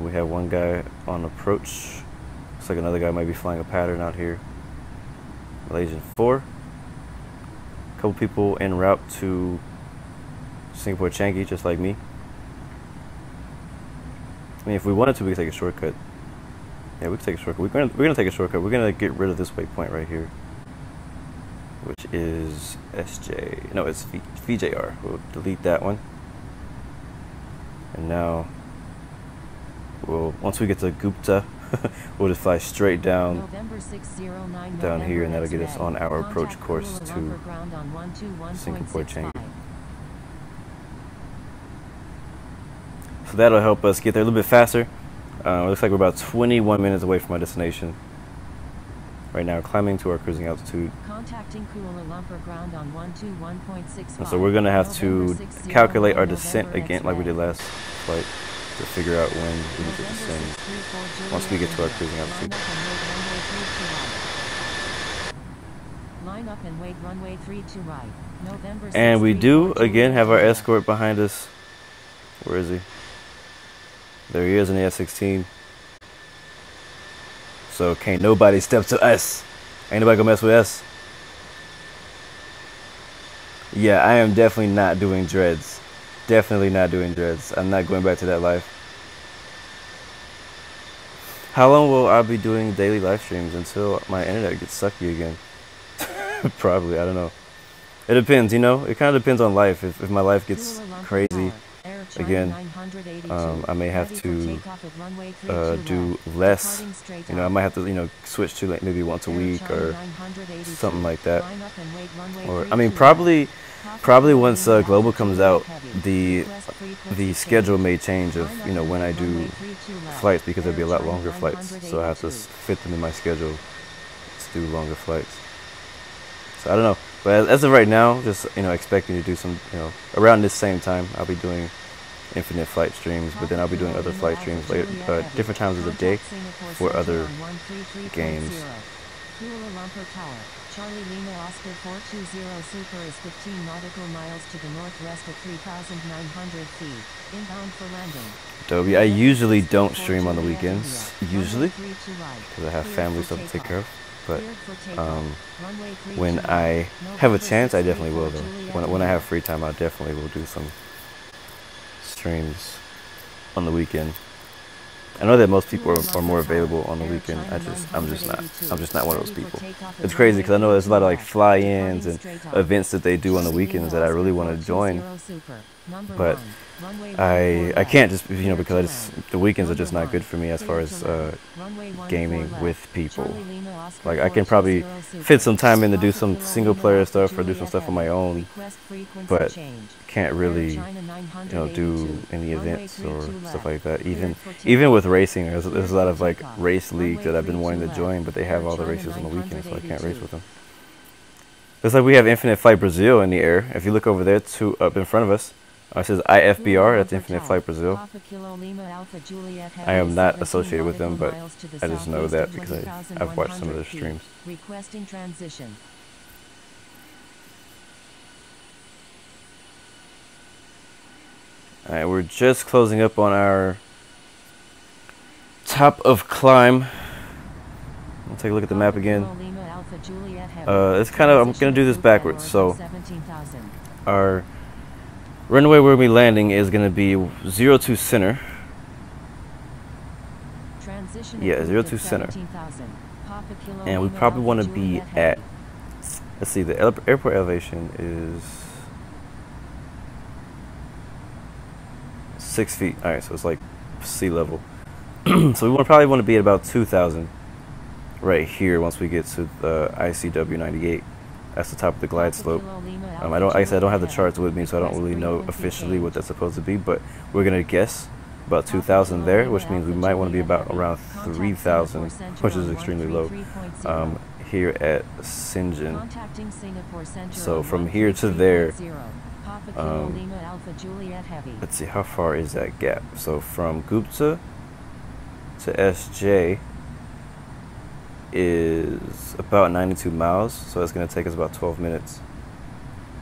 We have one guy on approach. Looks like another guy might be flying a pattern out here. Malaysian 4. A couple people en route to Singapore Changi, just like me. I mean, if we wanted to, we could take a shortcut. Yeah, we could take a shortcut. We're gonna take a shortcut. We're gonna get rid of this waypoint right here, which is SJ. No, it's VJR. We'll delete that one. And now, once we get to Gupta, we'll just fly straight down here, and that'll get us on our approach course to Singapore Changi. So that'll help us get there a little bit faster. It looks like we're about 21 minutes away from our destination. Right now, climbing to our cruising altitude. Contacting Kuala Lumpur ground on 121.65. So we're gonna have to calculate our descent again, like we did last flight, to figure out when we need to descend once we get to our cruising altitude. Line up and wait runway 3 to right. November 6, and we do again have our escort behind us. Where is he? There he is in the F-16. So can't nobody step to us. Ain't nobody gonna mess with us. Yeah, I am definitely not doing dreads. Definitely not doing dreads. I'm not going back to that life. How long will I be doing daily live streams until my internet gets sucky again? Probably, I don't know. It depends, you know? It kind of depends on life. If my life gets crazy again, I may have to do less. You know, I might have to, you know, switch to like maybe once a week or something like that. Or I mean, probably once Global comes out, the schedule may change of, you know, when I do flights, because there'll be a lot longer flights. So I have to fit them in my schedule to do longer flights. So I don't know. But as of right now, just, you know, expecting to do some, you know, around this same time, I'll be doing infinite flight streams, but then I'll be doing other flight streams later, different times of the day for other games. Kuala Lumpur Tower, Charlie Lima Oscar 420 Super is 15 nautical miles to the northwest at 3,900 feet. Inbound for landing. Adobe, I usually don't stream on the weekends, usually, because I have family stuff to take care of. But when I have a chance, I definitely will, though. When I have free time, I definitely will do some streams on the weekend. I know that most people are more available on the weekend. I'm just not one of those people. It's crazy because I know there's a lot of like fly-ins and events that they do on the weekends that I really want to join, but I can't, just, you know, because the weekends are just not good for me as far as gaming with people. Like, I can probably fit some time in to do some single player stuff or do some stuff on my own, but can't really, you know, do any events or stuff like that. Even with racing, there's a lot of like race leagues that I've been wanting to join, but they have all the races on the weekend, so I can't race with them. Looks like we have Infinite Flight Brazil in the air. If you look over there, up in front of us, it says IFBR. That's Infinite Flight Brazil. I am not associated with them, but I just know that because I've watched some of their streams. Requesting transition. Alright, we're just closing up on our top of climb. I'll take a look at the map again. It's kind of, I'm going to do this backwards. So, our runway where we're landing is going to be 02 center. Yeah, 02 center. And we probably want to be at, let's see, the airport elevation is 6 feet. Alright, so it's like sea level. So we probably want to be at about 2,000 right here once we get to the ICW 98. That's the top of the glide slope. Like I said, I don't have the charts with me, so I don't really know officially what that's supposed to be, but we're gonna guess about 2,000 there, which means we might want to be about around 3,000, which is extremely low, here at Sinjin. So from here to there, let's see, how far is that gap? So from Gupta to SJ is about 92 miles, so it's going to take us about 12 minutes,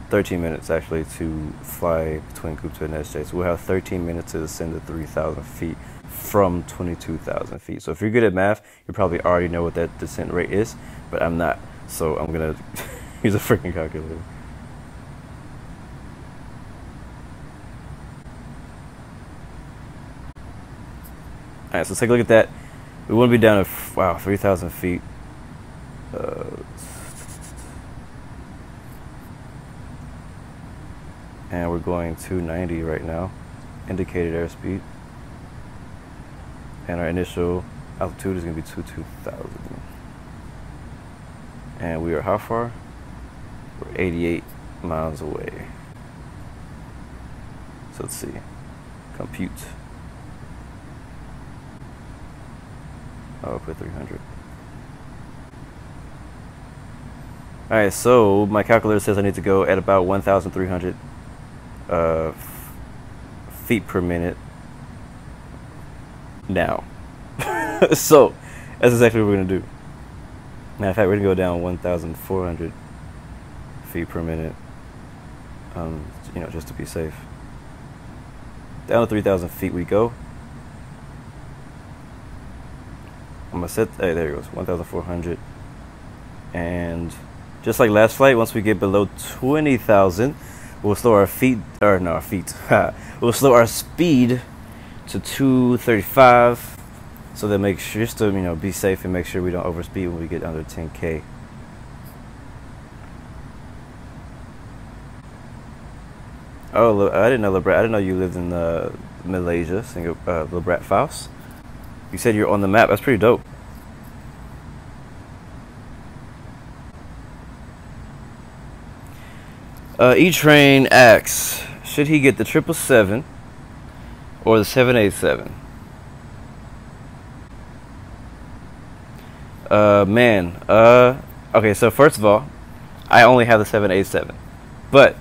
13 minutes actually, to fly between Gupta and SJ. So we'll have 13 minutes to ascend to 3,000 feet from 22,000 feet. So if you're good at math, you probably already know what that descent rate is, but I'm not, so I'm going to use a freaking calculator. Alright, so let's take a look at that. We want to be down at, wow, 3,000 feet. And we're going 290 right now, indicated airspeed. And our initial altitude is going to be 22,000. And we are how far? We're 88 miles away. So let's see. Compute. I'll put 300. Alright, so my calculator says I need to go at about 1,300 feet per minute now. So that's exactly what we're going to do. Matter of fact, we're going to go down 1,400 feet per minute, you know, just to be safe. Down to 3,000 feet we go. I'm gonna set, hey, there it goes, 1,400. And just like last flight, once we get below 20,000, we'll slow our feet, or no, our feet. We'll slow our speed to 235, so that makes sure, just to, you know, be safe and make sure we don't overspeed when we get under 10K. Oh, I didn't know, Lebrat. I didn't know you lived in Malaysia, Lebrat Faust. You said you're on the map. That's pretty dope. E-Train asks, should he get the 777 or the 787? Okay, so first of all, I only have the 787. But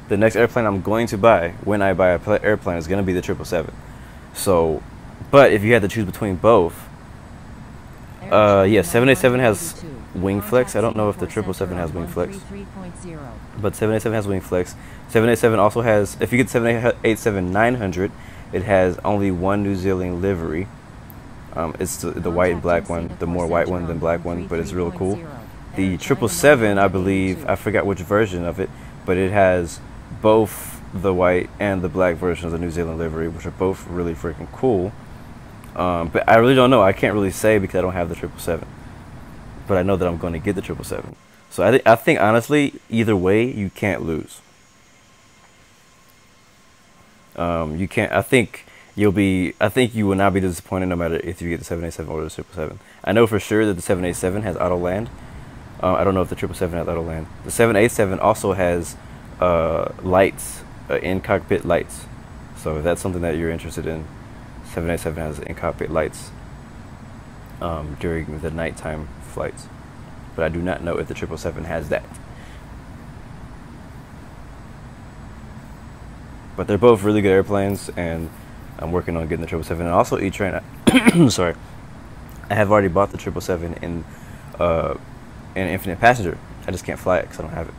the next airplane I'm going to buy, when I buy an airplane, is going to be the 777. So, but if you had to choose between both, yeah, 787 has wing flex. I don't know if the 777 has wing flex, but 787 has wing flex. 787 also has, if you get 787-900, it has only one New Zealand livery. It's the white and black one, the more white one than black one, but it's real cool. The 777, I believe, I forgot which version of it, but it has both the white and the black versions of the New Zealand livery, which are both really freaking cool. But I really don't know. I can't really say because I don't have the 777. But I know that I'm going to get the 777. So I think honestly, either way, you can't lose. You can't. I think you will not be disappointed no matter if you get the 787 or the 777. I know for sure that the 787 has auto land. I don't know if the 777 has auto land. The 787 also has lights, in-cockpit lights. So if that's something that you're interested in, 787 has in-cockpit lights during the nighttime flights. But I do not know if the 777 has that. But they're both really good airplanes, and I'm working on getting the 777. And also E-Train. Sorry, I have already bought the 777 in Infinite Passenger. I just can't fly it because I don't have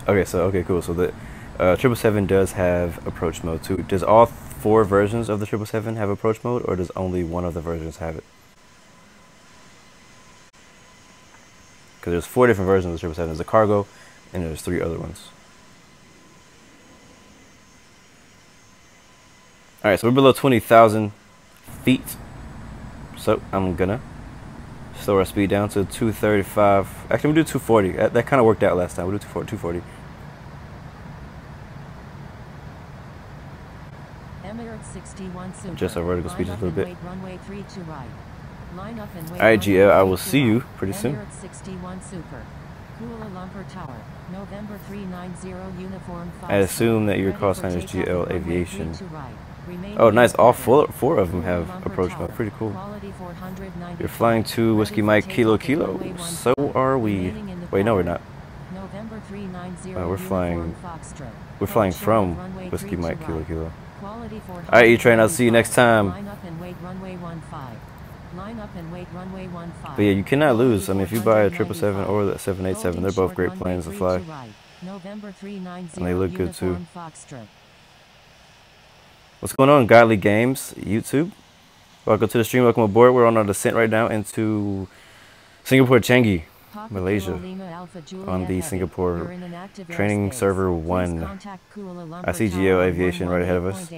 it. Okay, cool. So the 777 does have approach mode too. Does all 4 versions of the 777 have approach mode, or does only one of the versions have it? Because there's 4 different versions of the 777. There's a cargo, and there's 3 other ones. Alright, so we're below 20,000 feet. So I'm gonna slow our speed down to 235. Actually, we'll do 240. That kind of worked out last time. We'll do 240. Adjust our vertical speed just a little bit. Alright, GL, I will see you pretty soon. I assume that your call sign is GL Aviation. Oh, nice. All 4 of them have approach mode. Pretty cool. You're flying to Whiskey Mike Kilo Kilo. So are we. Wait, no, we're not. We're flying from Whiskey Mike Kilo Kilo. Alright, E-Train, I'll see you next time. But yeah, you cannot lose. I mean, if you buy a 777 or the 787, they're both great planes to fly. And they look good too. What's going on, Godly Games YouTube? Welcome to the stream. Welcome aboard. We're on our descent right now into Singapore Changi, Malaysia, on the Singapore Training Server 1. I see GL Aviation right ahead of us.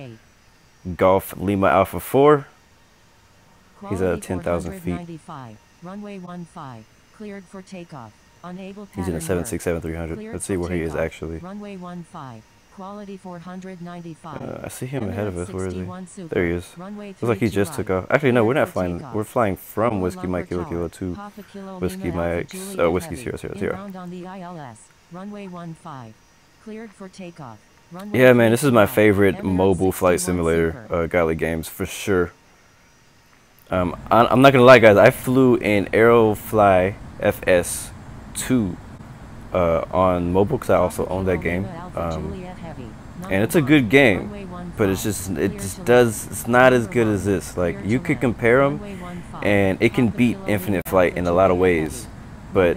Golf Lima Alpha 4. He's at 10,000 feet. Runway 15, cleared for takeoff. He's in a 767-300. Let's see where he is actually. Runway 15, quality 495. I see him ahead of us. Where is he? There he is. Looks like he just took off. Actually, no, we're not flying. We're flying from Whiskey Mike Kilo Kilo to Whiskey Mike Whiskey Sierra Sierra Sierra. Runway 15, cleared for takeoff. Yeah, man, this is my favorite mobile flight simulator, Godly Games, for sure. I'm not gonna lie, guys. I flew in Aerofly FS2 on mobile because I also own that game, and it's a good game, but it's not as good as this. Like, you could compare them, and it can beat Infinite Flight in a lot of ways, but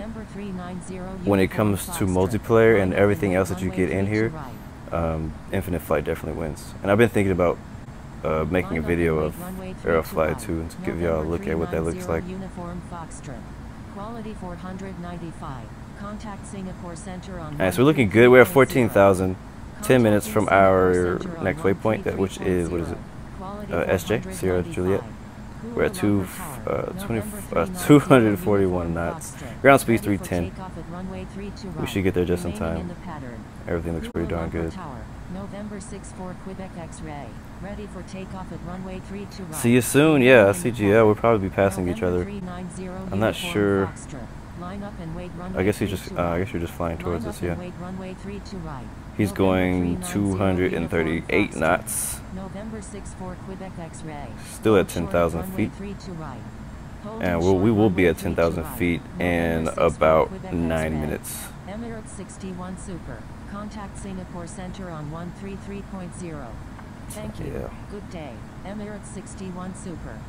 when it comes to multiplayer and everything else that you get in here, Infinite Flight definitely wins. And I've been thinking about making a video of Aerofly too, to give y'all a look at what that looks like. Alright, so we're looking good. We're at 14,000, 10 minutes from our next waypoint, which is, what is it? SJ, Sierra Juliet. We're at 241 knots. Ground speed 310. We should get there just in time. Everything looks pretty darn good. November 64 Quebec X-ray. Ready for takeoff at runway 32 right. See you soon. Yeah, CGL. We'll probably be passing each other. I'm not sure. I guess he's just. I guess you're just flying towards us. Yeah. He's going 238 knots. November 64 Quebec X-ray. Still at 10,000 feet. And we will be at 10,000 feet in about 9 minutes. Emirates 61 Super. Contact Singapore Center on 133.0. Thank you. Yeah. Good day. Emirates 61 Super.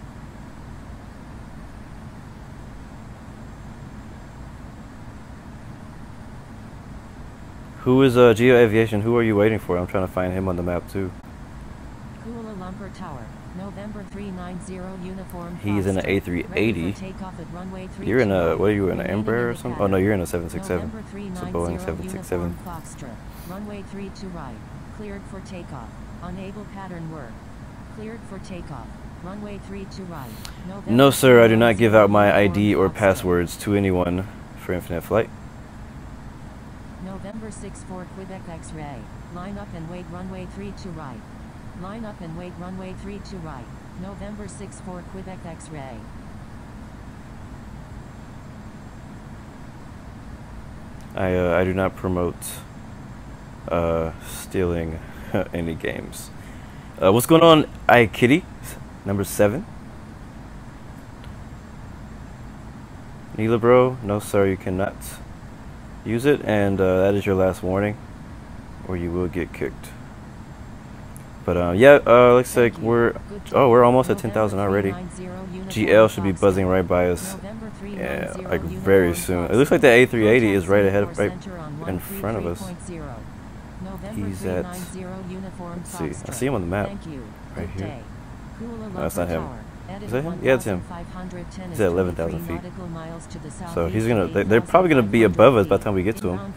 Who is Geo Aviation? Who are you waiting for? I'm trying to find him on the map too. Kuala Lumpur Tower. November 390 uniform. He's in an A380. You're in a, what are you, in an Embraer or something? Oh no, you're in a 767. It's a Boeing 767. Runway 32 right. Cleared for takeoff. Unable pattern work. Cleared for takeoff. Runway 32 right. No sir, I do not give out my ID or passwords to anyone for Infinite Flight. November 64 Quebec X-ray. Line up and wait runway 32 right. Line up and wait runway 32 right. November 64 Quebec X-ray. I do not promote stealing any games. What's going on, iKitty? Number 7. Neela bro, no sir, you cannot use it, and that is your last warning. or you will get kicked. But yeah, looks like we're almost at 10,000 already. GL should be buzzing right by us, yeah, like very soon. It looks like the A380 is right ahead of, right in front of us. He's at, let's see, I see him on the map right here. No, that's not him. Is that him? Yeah, it's him. He's at 11,000 feet. So he's gonna, they're probably gonna be above us by the time we get to him.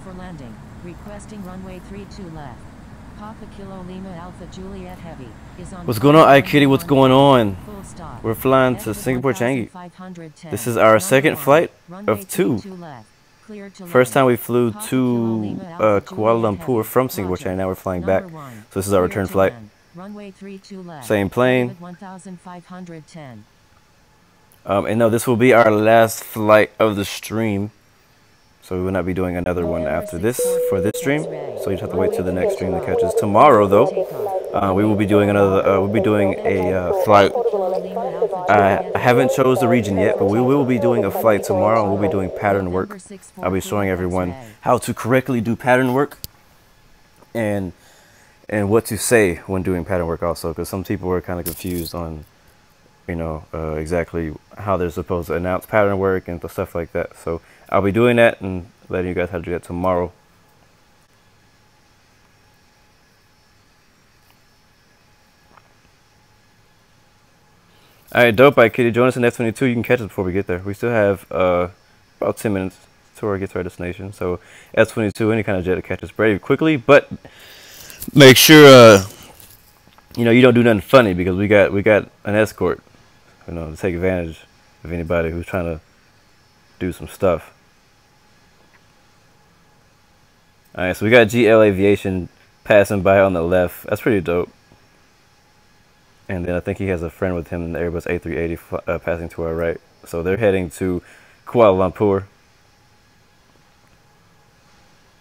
Requesting runway 32 left. Papa Kilo Lima Alpha Juliet Heavy is on. What's going on, iKitty? What's going on? We're flying to Singapore Changi. This is our second flight of 2. First time we flew to Kuala Lumpur from Singapore Changi. Now we're flying back. So this is our return flight. Same plane. And no, this will be our last flight of the stream. So we will not be doing another one after this for this stream. So you just have to wait till the next stream that catches. Tomorrow, though, we will be doing another. We'll be doing a flight. I haven't chose the region yet, but we will be doing a flight tomorrow, and we'll be doing pattern work. I'll be showing everyone how to correctly do pattern work, and what to say when doing pattern work also, because some people were kind of confused on, you know, exactly how they're supposed to announce pattern work and stuff like that. So I'll be doing that and letting you guys how to do that tomorrow. Alright, dope. iKitty, join us in F-22. You can catch us before we get there. We still have about 10 minutes to get to our destination. So F-22, any kind of jet to catch us very quickly, but make sure you know, you don't do nothing funny, because we got an escort, you know, to take advantage of anybody who's trying to do some stuff. Alright, so we got GL Aviation passing by on the left. That's pretty dope. And then I think he has a friend with him in the Airbus A380 passing to our right. So they're heading to Kuala Lumpur.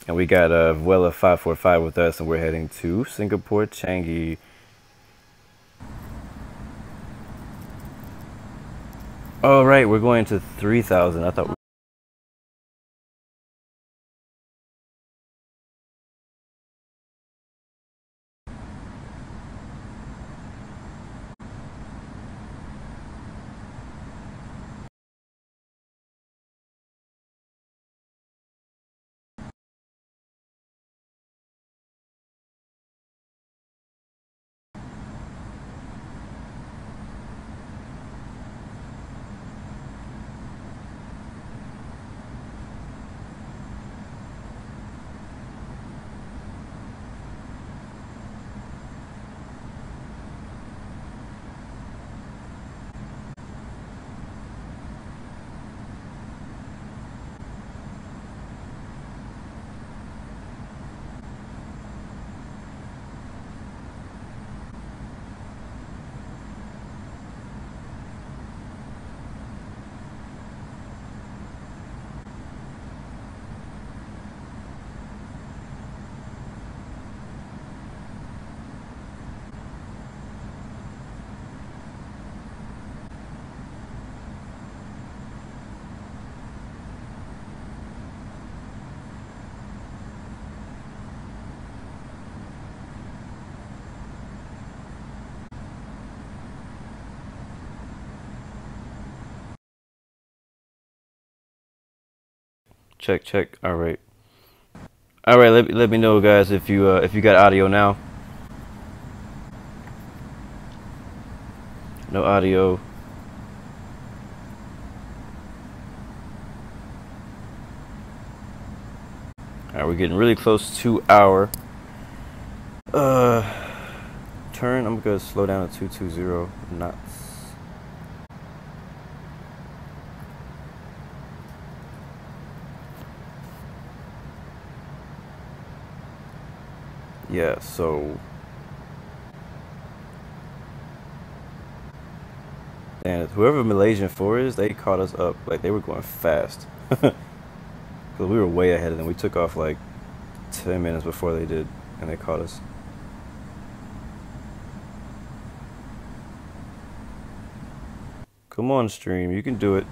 And we got Vuela 545 with us, and we're heading to Singapore Changi. All right, we're going to 3,000. I thought check. All right. Let me know, guys, if you got audio now. No audio. All right, we're getting really close to our turn. I'm gonna slow down to 220 knots. Yeah, so and whoever Malaysian 4 is, they caught us up. Like, they were going fast. Because we were way ahead of them. We took off like 10 minutes before they did, and they caught us. Come on, stream. You can do it.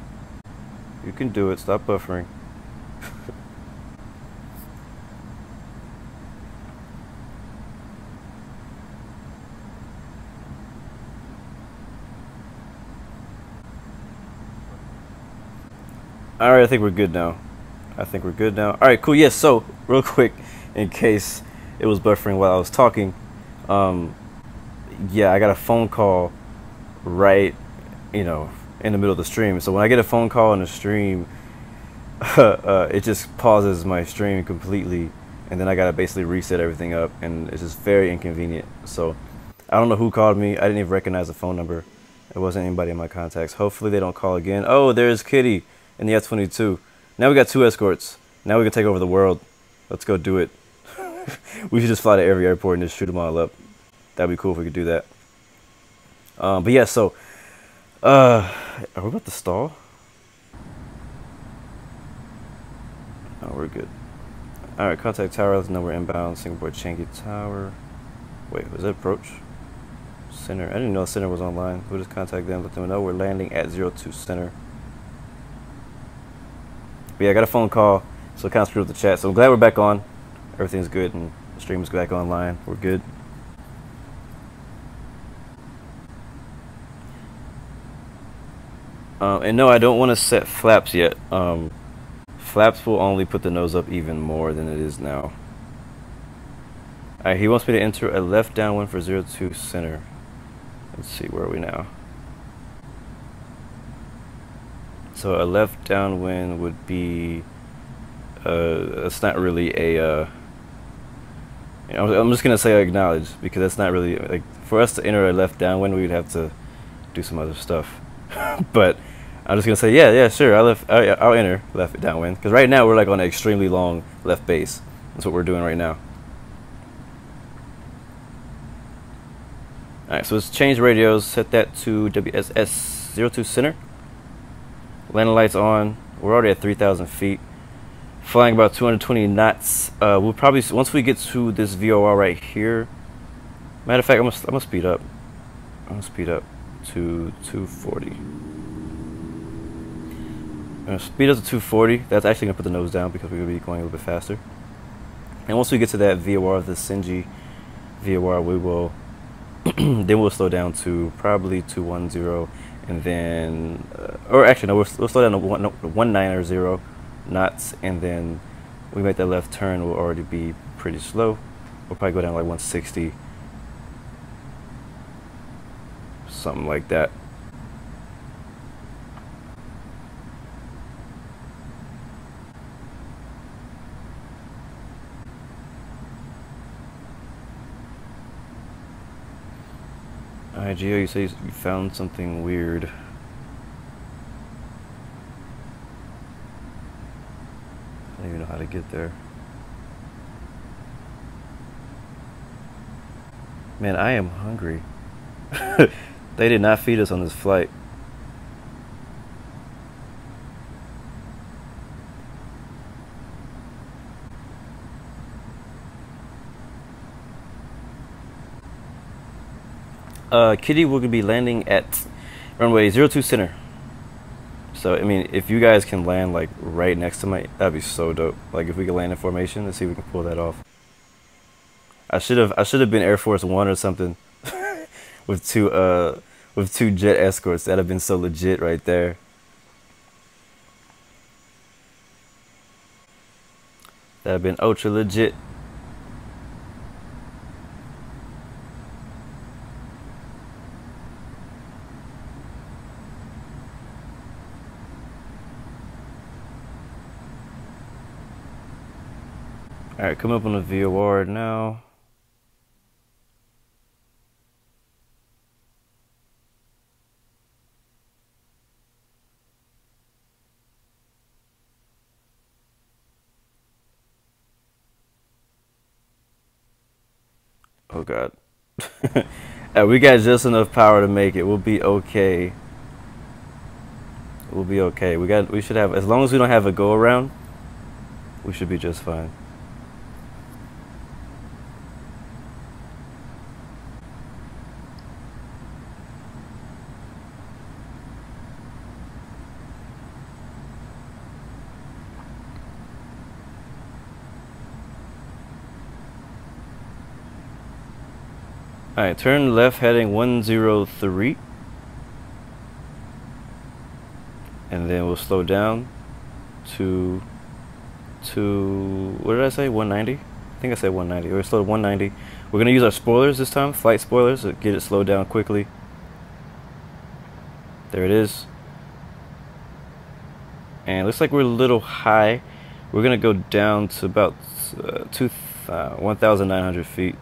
You can do it. Stop buffering. All right, I think we're good now. I think we're good now. All right, cool. Yes. So real quick, in case it was buffering while I was talking, yeah, I got a phone call right, in the middle of the stream. So when I get a phone call in the stream, it just pauses my stream completely, and then I gotta basically reset everything up, and it's just very inconvenient. So I don't know who called me. I didn't even recognize the phone number. It wasn't anybody in my contacts. Hopefully they don't call again. Oh, there's Kitty in the F-22. Now we got 2 escorts. Now we can take over the world. Let's go do it. We should just fly to every airport and just shoot them all up. That'd be cool if we could do that. But yeah, so are we about to stall? Oh, we're good. All right, contact tower. Let's know we're inbound. Singapore Changi Tower. Wait, was it approach? Center. I didn't know center was online. We'll just contact them, let them know we're landing at 02 center. But yeah, I got a phone call, so it kind of screwed up the chat. So I'm glad we're back on. Everything's good, and the stream is back online. We're good. And no, I don't want to set flaps yet. Flaps will only put the nose up even more than it is now. Alright, he wants me to enter a left downwind for 02 center. Let's see, where are we now? So a left downwind would be, it's not really a, I'm just going to say acknowledge, because that's not really, like, for us to enter a left downwind, we would have to do some other stuff. But I'm just going to say, yeah, sure, I'll enter left downwind, because right now we're like on an extremely long left base. That's what we're doing right now. Alright, so let's change radios, set that to WSS 02 center. Landing lights on. We're already at 3,000 feet. Flying about 220 knots. We'll probably, once we get to this VOR right here. Matter of fact, I'm gonna speed up. I'm gonna speed up to 240. I'm gonna speed up to 240. That's actually gonna put the nose down because we're gonna be going a little bit faster. And once we get to that VOR, the Sinji VOR, we will then we'll slow down to probably 210, and then or actually no, we'll slow down to 190 knots, and then we make that left turn. Will already be pretty slow. We'll probably go down to like 160, something like that. Alright, Gio, you say you found something weird. I don't even know how to get there. Man, I am hungry. They did not feed us on this flight. Kitty will be landing at runway 02 center. So I mean, if you guys can land like right next to my, that'd be so dope. Like if we could land in formation, let's see if we can pull that off. I should have been Air Force One or something with two jet escorts. That'd have been so legit right there. That'd have been ultra legit. Alright, come up on the VOR now. Oh god. We got just enough power to make it. We'll be okay. We'll be okay. We should have, as long as we don't have a go around, we should be just fine. Alright, turn left heading 103. And then we'll slow down. to what did I say? 190? I think I said 190. We're slow to 190. We're gonna use our spoilers this time, flight spoilers, to get it slowed down quickly. There it is. And it looks like we're a little high. We're gonna go down to about 1,900 feet.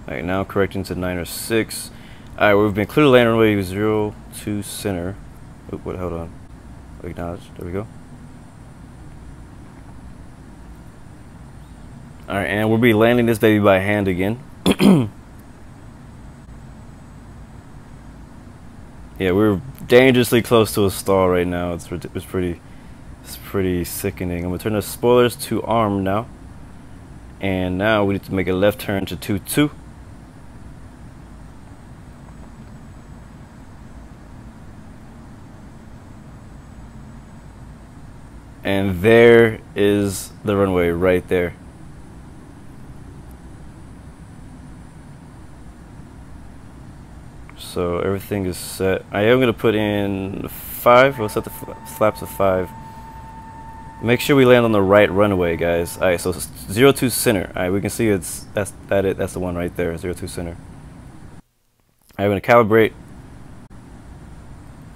Alright, now correcting to 906. Alright, we've been clear to land runway 02 center. Oop, what? Hold on. Acknowledge. There we go. Alright, and we'll be landing this baby by hand again. Yeah, we're dangerously close to a stall right now. It's pretty sickening. I'm gonna turn the spoilers to arm now. And now we need to make a left turn to 22. And there is the runway right there. So everything is set. I am going to put in 5. We'll set the flaps to 5. Make sure we land on the right runway, guys. Alright, so 02 center. Alright, we can see that's the one right there, 02 center. I'm going to calibrate.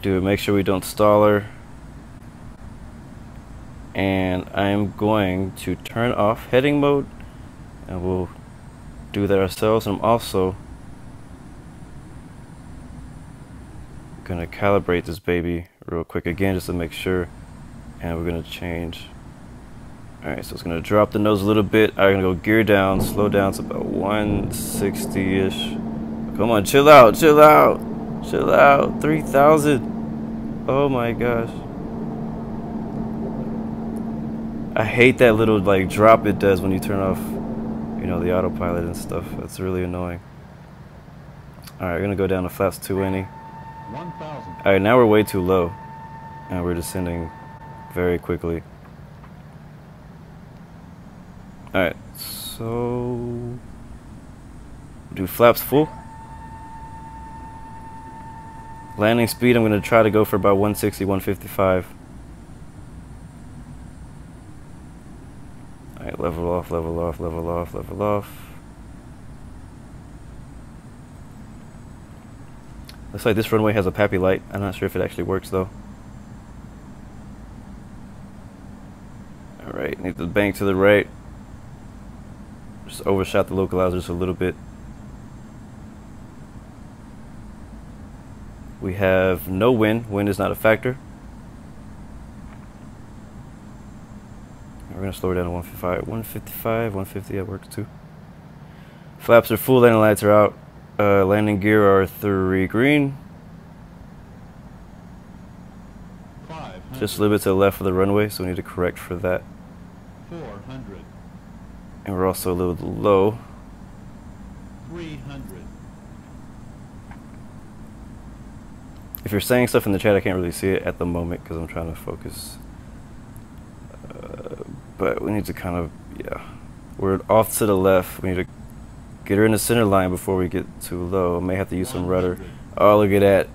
Make sure we don't stall her. And I'm going to turn off heading mode, and we'll do that ourselves. And I'm also gonna calibrate this baby real quick again just to make sure, and we're gonna change. Alright, so it's gonna drop the nose a little bit. I'm gonna go gear down, slow down to about 160-ish. Come on, chill out, chill out, chill out. 3,000. Oh my gosh. I hate that little like drop it does when you turn off, you know, the autopilot and stuff. That's really annoying. Alright, we're gonna go down to flaps 220. Alright, now we're way too low, and we're descending very quickly. Alright, so do flaps full. Landing speed, I'm gonna try to go for about 160, 155. Alright, level off, level off, level off, level off. Looks like this runway has a pappy light. I'm not sure if it actually works though. Alright, need to bank to the right. Just overshot the localizer just a little bit. We have no wind. Wind is not a factor. We're going to slow her down to 155, 155, 150, that works too. Flaps are full, landing lights are out. Landing gear are 3 green. Just a little bit to the left of the runway, so we need to correct for that. 400. And we're also a little low. 300. If you're saying stuff in the chat, I can't really see it at the moment because I'm trying to focus. But we need to kind of, yeah. We're off to the left. We need to get her in the center line before we get too low. I may have to use some rudder. Oh, look at that.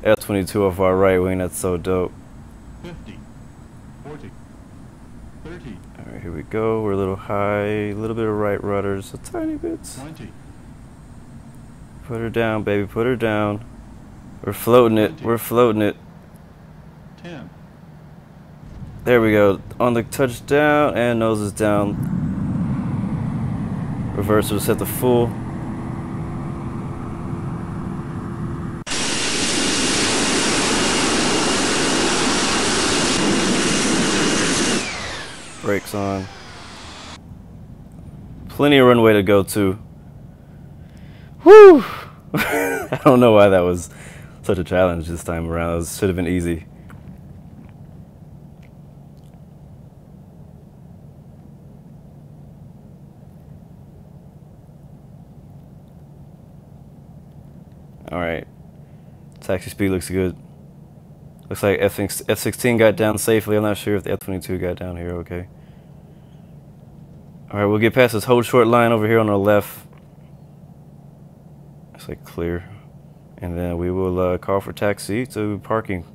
F-22 off our right wing. That's so dope. 50. 40. 30. Alright, here we go. We're a little high. A little bit of right rudder. Just a tiny bit. 20. Put her down, baby. Put her down. We're floating it. We're floating it. 10. There we go. On the touchdown, and nose is down. Reverser set to full. Brakes on. Plenty of runway to go to. Whew! I don't know why that was such a challenge this time around. It should have been easy. Alright. Taxi speed looks good. Looks like F-16 got down safely. I'm not sure if the F-22 got down here okay. Alright, we'll get past this whole short line over here on our left. It's like clear. And then we will call for taxi to parking.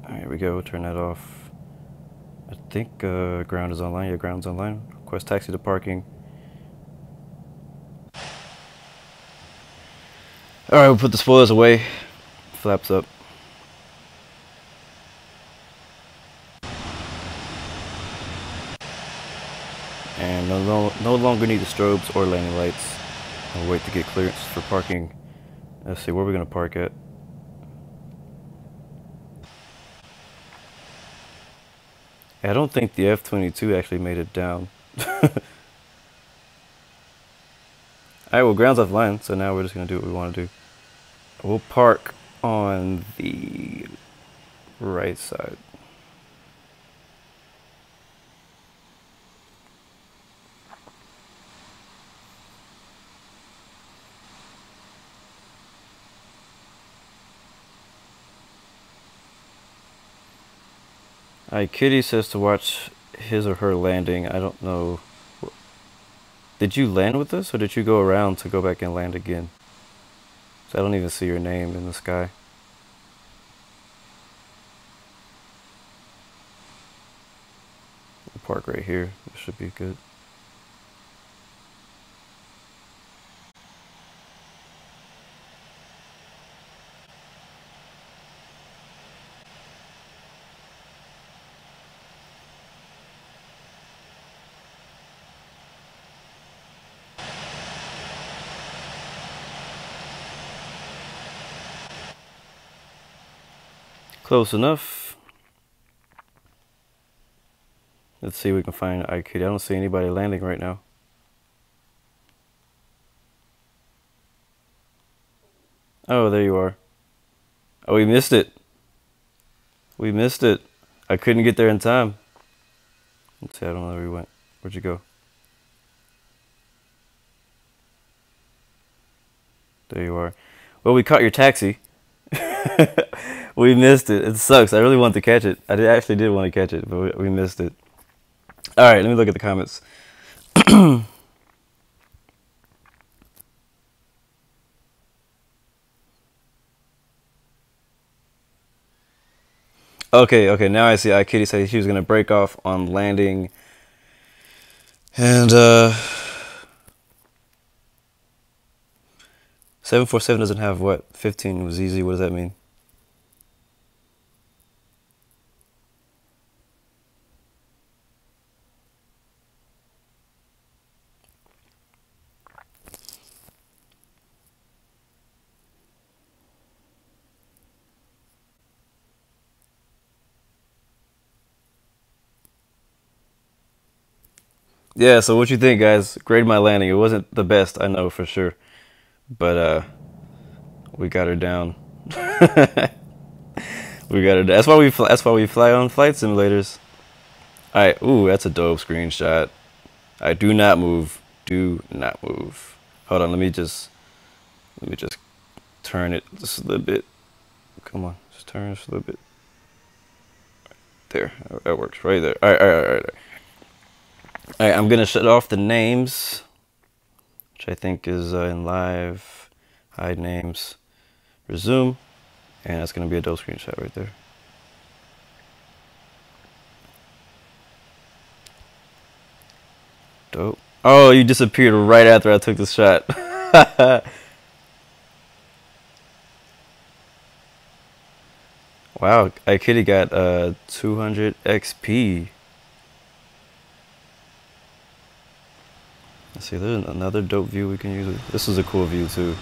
Alright, here we go. Turn that off. I think ground is online. Yeah, ground's online. Request taxi to parking. Alright, we'll put the spoilers away. Flaps up. And no longer need the strobes or landing lights. I'll wait to get clearance for parking. Let's see, where we're going to park at. I don't think the F-22 actually made it down. Alright, well, ground's offline, so now we're just going to do what we want to do. We'll park on the right side. Alright, Kitty says to watch his or her landing. I don't know. Did you land with us, or did you go around to go back and land again? So I don't even see your name in the sky. We'll park right here. This should be good. Close enough. Let's see if we can find IKD. I don't see anybody landing right now. Oh, there you are. Oh, we missed it. We missed it. I couldn't get there in time. Let's see, I don't know where we went. Where'd you go? There you are. Well, we caught your taxi. We missed it. It sucks. I really wanted to catch it. Actually did want to catch it, but we missed it. Alright, let me look at the comments. Okay, now I see Kitty said she was going to break off on landing. And, 747 doesn't have what? 15 was easy. What does that mean? Yeah, so what you think, guys? Grade my landing. It wasn't the best, I know for sure. But we got her down. We got her down. That's why we fly on flight simulators. Alright, ooh, that's a dope screenshot. Alright, do not move. Do not move. Hold on, let me just turn it just a little bit. Come on, just turn it just a little bit. There, that works right there. Alright. Alright, I'm gonna shut off the names, which I think is in live. Hide names. Resume. And that's gonna be a dope screenshot right there. Dope. Oh, you disappeared right after I took the shot. Wow, iKitty got 200 XP. Let's see, there's another dope view we can use. This is a cool view too.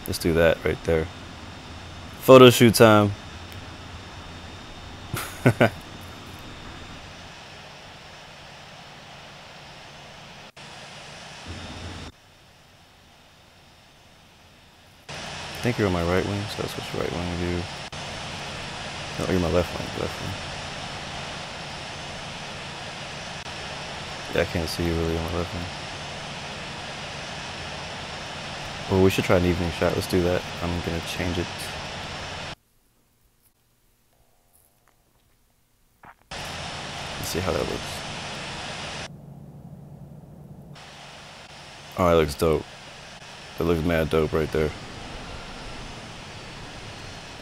Let's do that right there. Photo shoot time. I think you're on my right wing, so that's what's right wing view. No, you're my left wing, Yeah, I can't see you really on the left hand. Well, we should try an evening shot. Let's do that. I'm gonna change it. Let's see how that looks. Oh, that looks dope. That looks mad dope right there.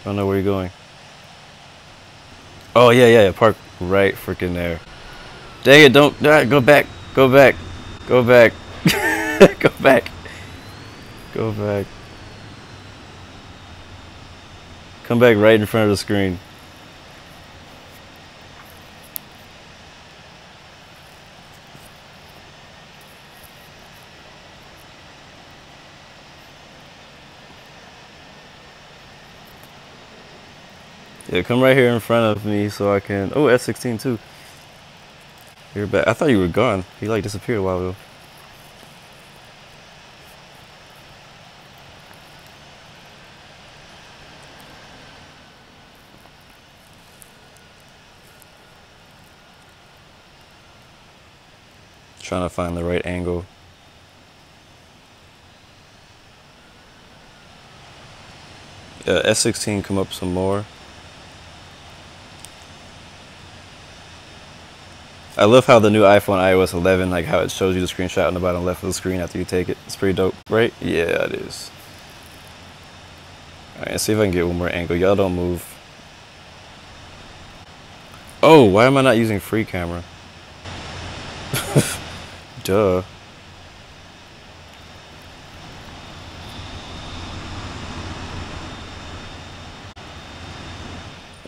I don't know where you're going. Oh, yeah. Park right freaking there. Dang it, don't. Go back. Go back. Go back. Go back. Go back. Come back right in front of the screen. Yeah, come right here in front of me so I can. Oh, S16 too. You're back. I thought you were gone. He like disappeared a while ago. Trying to find the right angle. S16 come up some more. I love how the new iPhone iOS 11, like how it shows you the screenshot on the bottom left of the screen after you take it. It's pretty dope, right? Yeah, it is. Alright, let's see if I can get one more angle. Y'all don't move. Oh, why am I not using free camera? Duh.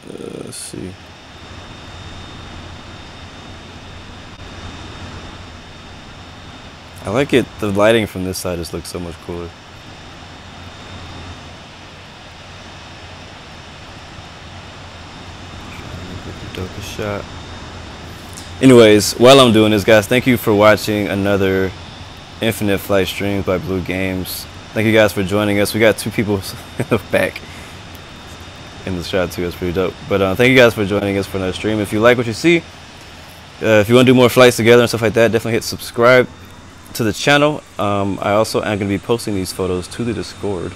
Let's see. I like it. The lighting from this side just looks so much cooler. The dopest shot. Anyways, while I'm doing this, guys, thank you for watching another Infinite Flight streams by Blue Games. Thank you guys for joining us. We got 2 people in the back in the shot too. That's pretty dope. But thank you guys for joining us for another stream. If you like what you see, if you want to do more flights together and stuff like that, definitely hit subscribe to the channel. I also am going to be posting these photos to the Discord.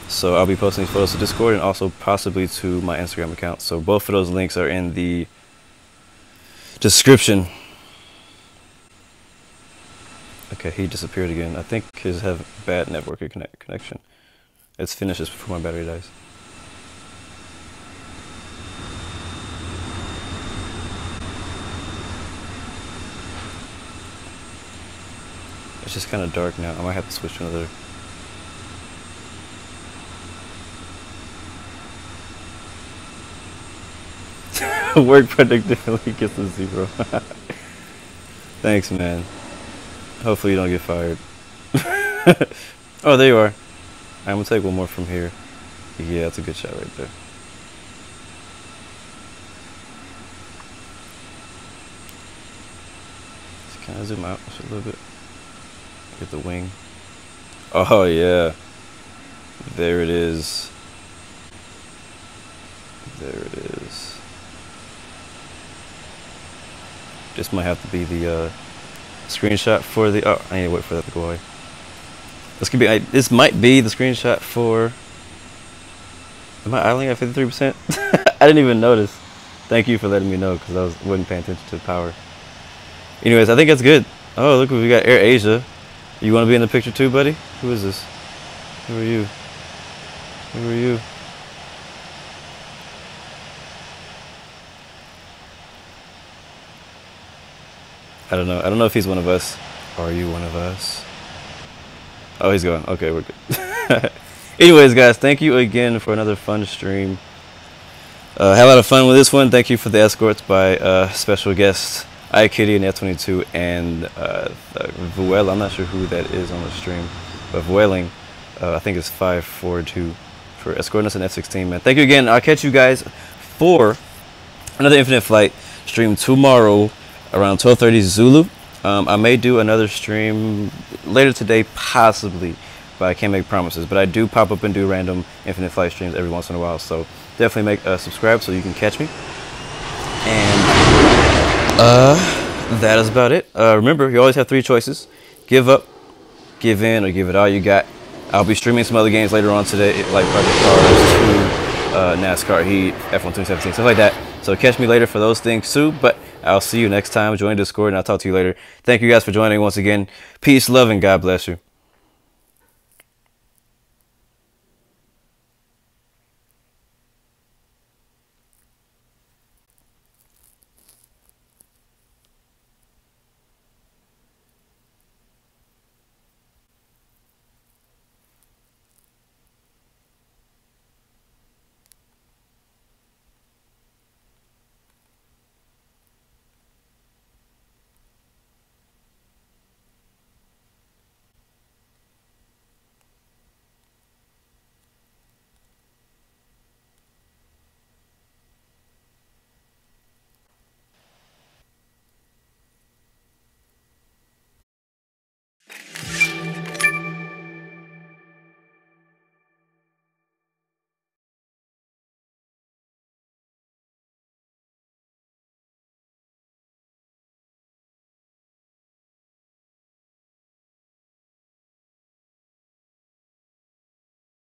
So I'll be posting these photos to Discord and also possibly to my Instagram account. So both of those links are in the description. Okay, he disappeared again. I think his have bad network connection. Let's finish this before my battery dies. It's just kind of dark now. I might have to switch to another. Work predictably gets a 0. Thanks, man. Hopefully you don't get fired. Oh, there you are. I'm gonna take one more from here. Yeah, that's a good shot right there. Just kind of zoom out just a little bit. Get the wing. Oh yeah. There it is. There it is. This might have to be the screenshot for the. Oh, I need to wait for that to go away. This could be. This might be the screenshot for. Am I idling at 53%? I didn't even notice. Thank you for letting me know because I wasn't paying attention to the power. Anyways, I think that's good. Oh, look, we got Air Asia. You want to be in the picture too, buddy? Who is this? Who are you? Who are you? I don't know. I don't know if he's one of us. Are you one of us? Oh, he's going. Okay, we're good. Anyways, guys, thank you again for another fun stream. Had a lot of fun with this one. Thank you for the escorts by special guests iKitty and F22 and Vuel. I'm not sure who that is on the stream, but Vueling, I think it's 542 for escorting us in F16, man. Thank you again. I'll catch you guys for another Infinite Flight stream tomorrow around 12:30 Zulu. I may do another stream later today, possibly, but I can't make promises. But I do pop up and do random Infinite Flight streams every once in a while, so definitely make subscribe so you can catch me. And That is about it. Remember, you always have 3 choices: give up, give in, or give it all you got. I'll be streaming some other games later on today, like Project Cars 2, NASCAR Heat, F1 2017, stuff like that. So catch me later for those things too. But I'll see you next time. Join Discord, and I'll talk to you later. Thank you guys for joining once again. Peace, love, and God bless you.